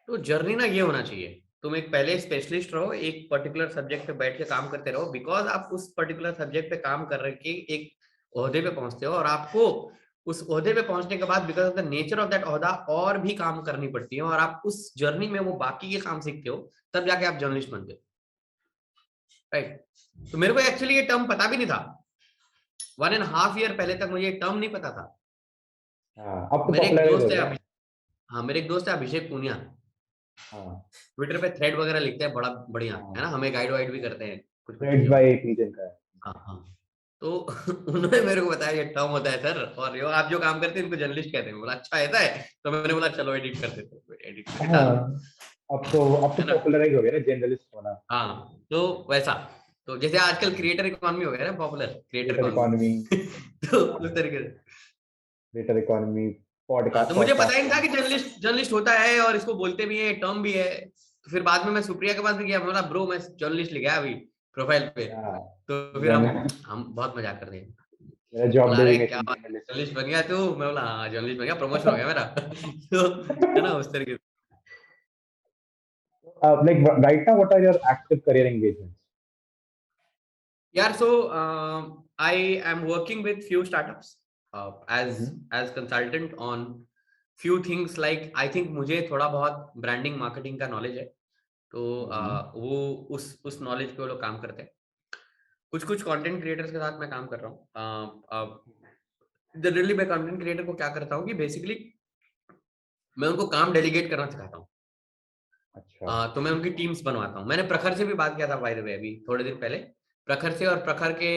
S2: तो जर्नी ना ये होना चाहिए, तुम एक पहले स्पेशलिस्ट रहो, एक पर्टिकुलर सब्जेक्ट पे बैठ के काम करते रहो, बिकॉज आप उस पर्टिकुलर सब्जेक्ट पे काम कर रहे के एक ओहदे पे पहुंचते हो, और आपको उस ओहदे पे पहुंचने के बाद because of the nature of that ओहदा और भी काम करनी पड़ती है, और आप उस जर्नी में वो बाकी के काम सीखते हो, तब जाके आप जर्नलिस्ट बनते हो, राइट? तो मेरे को एक्चुअली ये टर्म पता भी नहीं था, 1.5 ईयर पहले तक मुझे ये टर्म नहीं पता था।
S4: हाँ, अब तो
S2: मेरे एक
S4: पॉपुलराइज हो
S2: दोस्त है
S4: गया।
S2: हाँ, मेरे एक दोस्त है अभिषेक पूनिया,
S4: हाँ
S2: ट्विटर पे थ्रेड वगैरह लिखते हैं, बड़ा बढ़िया है
S4: हाँ,
S2: ना, हमें गाइड वाइड भी करते हैं कुछ कुछ
S4: रेड
S2: चीजों में।
S4: बाय रीजन का है।
S2: हाँ हाँ, तो उन्होंने मेरे को बताया ये टर्म होता है सर, और यो आप जो काम करते हैं इनको जर्नलिस्ट कहते हैं। बोला अच्छा ऐसा है, तो मैंने बोला चलो एडिट कर देते हैं, एडिट करके
S4: हाँ,
S2: डालो,
S4: अब तो
S2: है ना?
S4: पॉपुलराइज हो गया ना जर्नलिस्ट होना।
S2: हाँ, तो वैसा, तो जैसे आजकल क्रिएटर इकोनॉमी हो गया ना, popular creator
S4: creator economy,
S2: economy तो उस तरीके से।
S4: क्रिएटर इकोनॉमी,
S2: हाँ, तो
S4: पॉडकास्ट
S2: मुझे पता ही नहीं था
S4: पॉडकास्टिंग।
S2: कि जर्नलिस्ट जर्नलिस्ट होता है और इसको बोलते भी है, टर्म भी है। तो फिर बाद में मैं सुप्रिया के पास भी गया, मैं बोला ब्रो मैं जर्नलिस्ट लिखा है अभी प्रोफाइल पे।
S4: हाँ,
S2: तो फिर
S4: मेरा
S2: हम बहुत मजाक करते हैं।
S4: जॉब
S2: बोला अरे क्या
S4: डेजिग्नेशन
S2: बात है,
S4: जर्नलिस्ट।
S2: जर्नलिस्ट बन गया तू? मैं बोला हाँ जर्नलिस्ट बन गया, प्रमोशन हो गया मेरा तो है ना, उस तरीके से।
S4: Like right now what are your active career engagements?
S2: यार so I am working with few startups as
S4: hmm
S2: as consultant on few things, like I think मुझे थोड़ा बहुत ब्रांडिंग मार्केटिंग का नॉलेज है, तो
S4: हम्म
S2: वो उस नॉलेज पे वो लोग काम करते हैं। कुछ कुछ कंटेंट क्रिएटर्स के साथ मैं काम कर रहा हूँ। जनरली मैं कंटेंट क्रिएटर को क्या करता हूँ कि बेसिकली मैं उनको काम डेलीगेट करना सिखाता हूँ।
S4: अच्छा।
S2: तो मैं उनकी टीम्स बनवाता हूँ। मैंने प्रखर से भी बात किया था बाय द वे अभी थोड़े दिन पहले, प्रखर से, और प्रखर के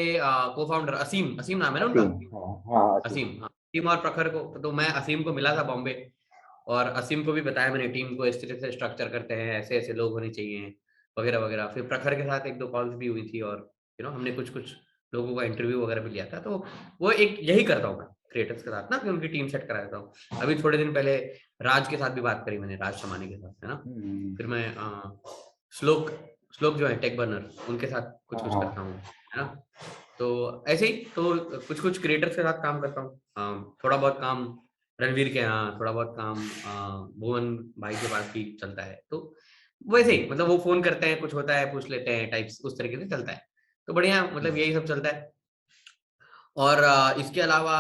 S2: को फाउंडर असीम, असीम नाम है ना उनका,
S4: असीम, हाँ हाँ असीम।
S2: असीम, हाँ, असीम और प्रखर को, तो मैं असीम को मिला था बॉम्बे, और असीम को भी बताया मैंने टीम को इस तरह से स्ट्रक्चर करते हैं, ऐसे ऐसे लोग होने चाहिए वगैरह वगैरह। फिर प्रखर के साथ एक दो कॉल्स भी हुई थी, और हमने कुछ कुछ लोगों का इंटरव्यू वगैरह भी लिया था। तो वो एक यही करता हूँ मैं क्रिएटर्स के साथ ना, कि उनकी टीम सेट कराता हूँ। अभी थोड़े दिन पहले राज के साथ भी बात करी मैंने, राज शमानी के साथ, है ना। फिर मैं श्लोक श्लोक जो है टेक बर्नर, उनके साथ कुछ कुछ करता हूँ, है ना। तो ऐसे ही तो कुछ कुछ क्रिएटर्स के साथ काम करता हूँ। थोड़ा बहुत काम रणवीर के यहाँ, थोड़ा बहुत काम भुवन भाई के पास भी चलता है। तो वैसे ही मतलब वो फोन करते हैं, कुछ होता है पूछ लेते हैं टाइप्स, उस तरीके से चलता है। तो बढ़िया, मतलब यही सब चलता है। और इसके अलावा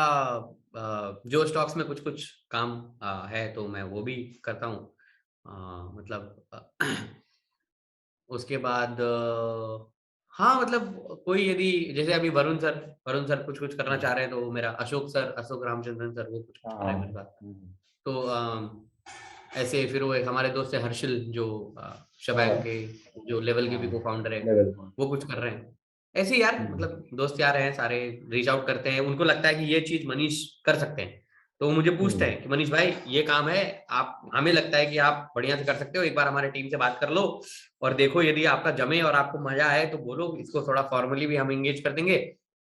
S2: जो स्टॉक्स में कुछ कुछ काम है तो मैं वो भी करता हूँ। मतलब उसके बाद हाँ, मतलब कोई यदि जैसे अभी वरुण सर कुछ कुछ करना चाह रहे हैं, तो मेरा अशोक रामचंद्रन सर, वो कुछ कर रहे हैं मेरे साथ। तो ऐसे फिर वो एक हमारे दोस्त है हर्षिल, जो शबैंग के जो लेवल के भी को फाउंडर है, वो कुछ कर रहे हैं। ऐसे ही यार, मतलब दोस्त यार हैं सारे, रीच आउट करते हैं, उनको लगता है कि ये चीज मनीष कर सकते हैं, तो वो मुझे पूछते हैं कि मनीष भाई ये काम है, आप, हमें लगता है कि आप बढ़िया से कर सकते हो, एक बार हमारे टीम से बात कर लो और देखो, यदि आपका जमे और आपको मजा आए तो बोलो, इसको थोड़ा फॉर्मली भी हम एंगेज कर देंगे।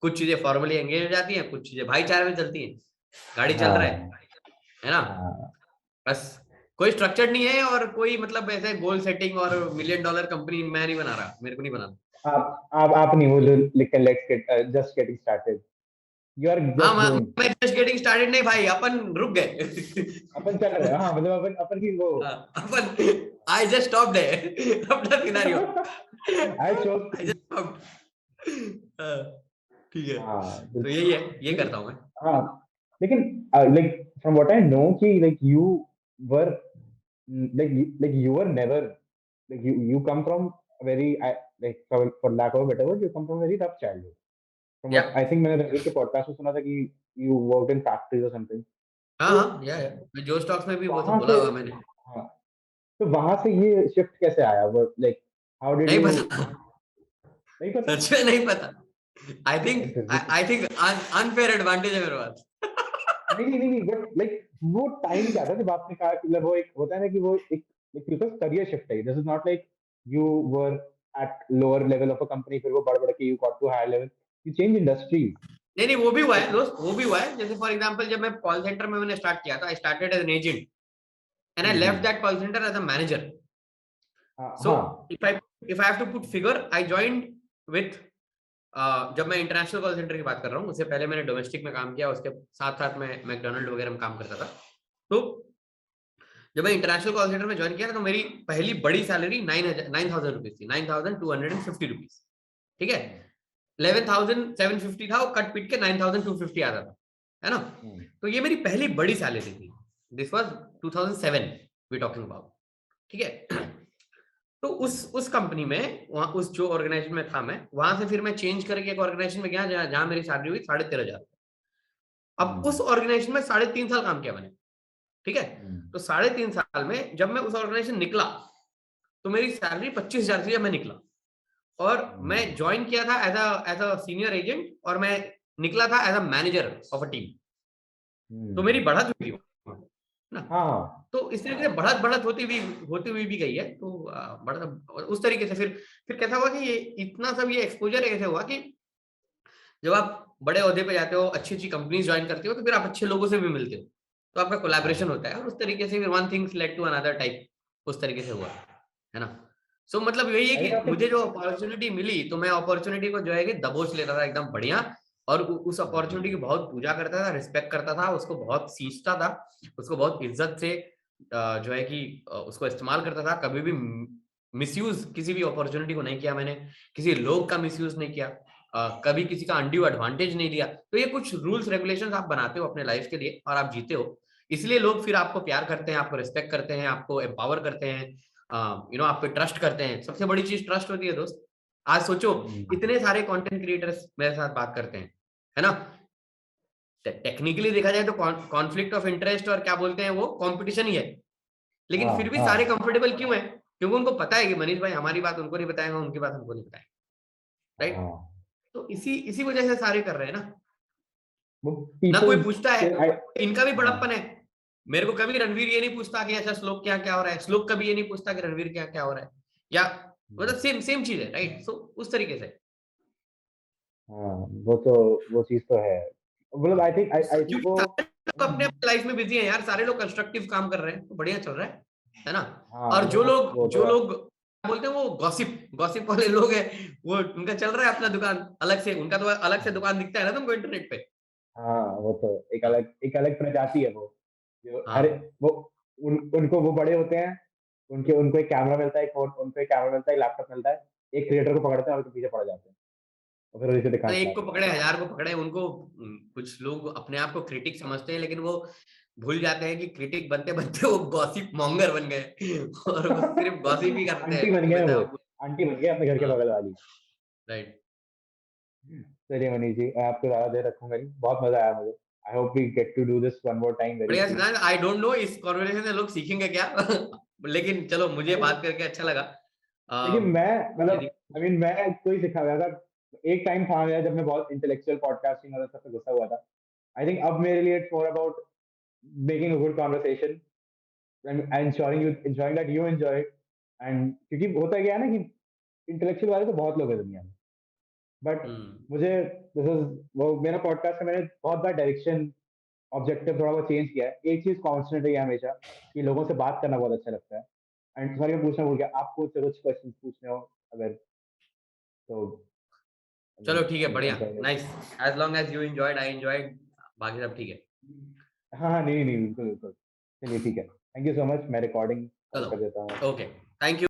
S2: कुछ चीजें फॉर्मली एंगेज हो जाती हैं, कुछ चीजें भाईचारे में चलती हैं, गाड़ी चल रहा है ना। बस कोई स्ट्रक्चर नहीं है, और कोई मतलब ऐसे गोल सेटिंग और $1 million कंपनी मैं नहीं बना रहा, मेरे को नहीं बनाना।
S4: आप नहीं, वो लिख let's get just getting started, you are
S2: हाँ,
S4: जस्ट डूइंग।
S2: मैं जस्ट गेटिंग स्टार्टेड नहीं भाई, अपन रुक गए।
S4: अपन चल रहे हैं, हाँ मतलब अपन अपन की वो
S2: अपन आई जस्ट स्टॉप्ड है अपना scenario.
S4: I chose.
S2: I just stopped. ठीक है,
S4: हाँ
S2: तो यही है, ये करता हूँ मैं।
S4: हाँ, लेकिन like from what I know कि like you were like you were never like you come from a very like for lack of a better word, you come from a very tough childhood. From
S2: या
S4: what I think मैंने रणवीर के podcast में सुना था कि you worked in factories or something.
S2: हाँ
S4: तो
S2: हाँ, या मैं जो स्टॉक्स में भी वो सब
S4: वहां
S2: बोला
S4: से,
S2: हुआ मैंने।
S4: हाँ, तो वहां से ये शिफ्ट कैसे आया, वो लाइक हाउ डिड
S2: नहीं
S4: यू?
S2: पता,
S4: नहीं पता।
S2: सच में नहीं पता। आई थिंक अनफेयर एडवांटेज है मेरे पास।
S4: नहीं नहीं नहीं, बट लाइक वो टाइम क्या था जब आपने कहा कि मतलब वो एक होता है ना कि वो एक बिकॉज करियर शिफ्ट है, this is not like you were at lower level of a company फिर वो बढ़ बढ़ के you got to higher level, you change industry.
S2: नहीं, वो भी हुआ है दोस्त, वो भी हुआ है। जैसे फॉर एग्जांपल, जब मैं कॉल सेंटर में मैंने स्टार्ट किया था, I started as an agent and I left that call centre as a manager. So
S4: हाँ
S2: if I have to put figure, I joined with, जब मैं इंटरनेशनल कॉल सेंटर की बात कर रहा हूँ, उससे पहले मैंने डोमेस्टिक में काम किया, उसके साथ साथ मैं मैकडोनल्ड वगैरह में काम करता था। तो जब मैं इंटरनेशनल कॉल सेंटर में ज्वाइन किया था, तो मेरी पहली बड़ी सैलरी 9,000 रुपीज थी, 9,250 रुपीज। ठीक है, 11,750 था, वो कट पीट के 9,250 आता था, है ना। तो ये मेरी पहली बड़ी सैलरी थी। This was 2007 we talking about. ठीक है, तो उस कंपनी में, वहां उस जो ऑर्गेनाइजेशन में था मैं, वहां से फिर मैं चेंज करके एक ऑर्गेनाइजेशन में गया जहां मेरी सैलरी हुई 13,500। अब उस ऑर्गेनाइजेशन में 3.5 साल काम किया मैंने। ठीक है, तो 3.5 साल में जब मैं उस ऑर्गेनाइजेशन निकला, तो मेरी सैलरी 25,000 थी जब मैं निकला, और मैं ज्वाइन किया था एज अ सीनियर एजेंट, और मैं निकला था as a manager of a team. तो मेरी बढ़त हुई ना।
S4: हाँ
S2: तो इस तरीके से बढ़त बढ़त होती हुई भी गई है। तो बढ़त उस तरीके से फिर कैसा हुआ कि ये इतना सब ये एक्सपोजर कैसे हुआ कि जब आप बड़े ओहदे पे जाते हो, अच्छी अच्छी कंपनीज ज्वाइन करते हो, तो फिर आप अच्छे लोगों से भी मिलते हो, तो आपका कोलैबोरेशन होता है, और उस तरीके से फिर one things led to another type, उस तरीके से हुआ, है ना। सो मतलब यही है कि मुझे जो अपॉर्चुनिटी मिली, तो मैं अपॉर्चुनिटी को जो है कि दबोच लेता था एकदम बढ़िया, और उस अपॉर्चुनिटी की बहुत पूजा करता था, रिस्पेक्ट करता था, उसको बहुत सींचता था, उसको बहुत इज्जत से जो है कि उसको इस्तेमाल करता था। कभी भी मिसयूज किसी भी अपॉर्चुनिटी को नहीं किया मैंने, किसी लोग का मिसयूज नहीं किया, कभी किसी का अनड्यू एडवांटेज नहीं लिया। तो ये कुछ रूल्स रेगुलेशंस आप बनाते हो अपने लाइफ के लिए, और आप जीते हो, इसलिए लोग फिर आपको प्यार करते हैं, आपको रिस्पेक्ट करते हैं, आपको एम्पावर करते हैं, आप पे ट्रस्ट करते हैं। सबसे बड़ी चीज ट्रस्ट होती है दोस्त। आज सोचो, इतने सारे कंटेंट क्रिएटर्स मेरे साथ बात करते हैं, है ना। टेक्निकली देखा जाए तो कॉन्फ्लिक्ट ऑफ इंटरेस्ट और क्या बोलते हैं वो कंपटीशन ही है, लेकिन फिर भी सारे कंफर्टेबल क्यों है? क्योंकि उनको पता है कि मनीष भाई हमारी बात उनको नहीं बताएंगे, उनकी बात हमको नहीं बताएंगे, राइट? तो इसी वजह से सारे कर रहे हैं ना। ना कोई पूछता है, इनका भी बड़प्पन है। मेरे को कभी रणवीर ये नहीं पूछता कि अच्छा श्लोक क्या क्या हो रहा है, श्लोक कभी ये नहीं पूछता कि रणवीर क्या क्या हो रहा है, या मतलब सेम चीज है, राइट? सो उस तरीके से
S4: वो चीज तो है। मतलब आई थिंक वो
S2: अपने लाइफ में बिजी है यार, सारे लोग कंस्ट्रक्टिव काम कर रहे हैं, तो बढ़िया चल रहा है ना? और जो लोग बोलते हैं वो गॉसिप वाले लोग हैं, वो उनका चल रहा है अपना दुकान अलग से, उनका तो अलग से दुकान दिखता है ना तुमको इंटरनेट पे।
S4: हाँ, वो तो एक अलग प्रजाति है वो, जो हर वो उनको वो बड़े होते हैं, उनको एक कैमरा मिलता है, उनको एक कैमरा मिलता है, एक लैपटॉप मिलता है, एक क्रिएटर को पकड़ते हैं और उसके पीछे पड़ जाते हैं और फिर उसे दिखाते हैं।
S2: एक को पकड़े, 1000 को पकड़े, उनको कुछ लोग अपने आप को क्रिटिक समझते हैं, लेकिन वो भूल जाते हैं कि क्रिटिक बनते बनते वो गॉसिप मॉन्गर बन गए और वो सिर्फ गॉसिप ही करते हैं।
S4: आंटी बन गए वो, आंटी बन गए अपने घर के बगल वाली,
S2: राइट?
S4: चलिए मनीष जी, मैं आपको ज्यादा देर रखूंगा नहीं, बहुत मजा आया मुझे। I hope we get to do this one more time very
S2: बढ़िया
S4: soon.
S2: Siddhant, I don't know इस कॉन्वर्सेशन से लोग सीखेंगे क्या लेकिन चलो, मुझे बात करके अच्छा लगा।
S4: लेकिन मैं कोई सिखा गया था, एक टाइम था मेरा जब मैं बहुत इंटेलेक्चुअल पॉडकास्टिंग और सब पे घुसा हुआ था। आई थिंक अब मेरे लिए it's more about making a good conversation and ensuring that you enjoy it। And क्योंकि होता क्या है ना कि इंटेलेक्चुअल वाले तो बहुत लोग हैं दुनिया में, बट मुझे दिस इज वो मेरा पॉडकास्ट का मैंने बहुत बार डायरेक्शन ऑब्जेक्टिव थोड़ा बहुत चेंज किया है। एक चीज कांस्टेंट रही है हमेशा कि लोगों से बात करना बहुत अच्छा लगता है। एंड सॉरी मैं पूछना भूल गया, आपको कुछ क्वेश्चन पूछने हो अगर तो
S2: चलो ठीक है, बढ़िया, nice, as long as you enjoyed I enjoyed, बाकी सब ठीक है।
S4: हाँ नहीं बिल्कुल बिल्कुल, चलिए ठीक है, थैंक यू सो मच, मैं रिकॉर्डिंग कर देता हूँ।
S2: Okay, thank you.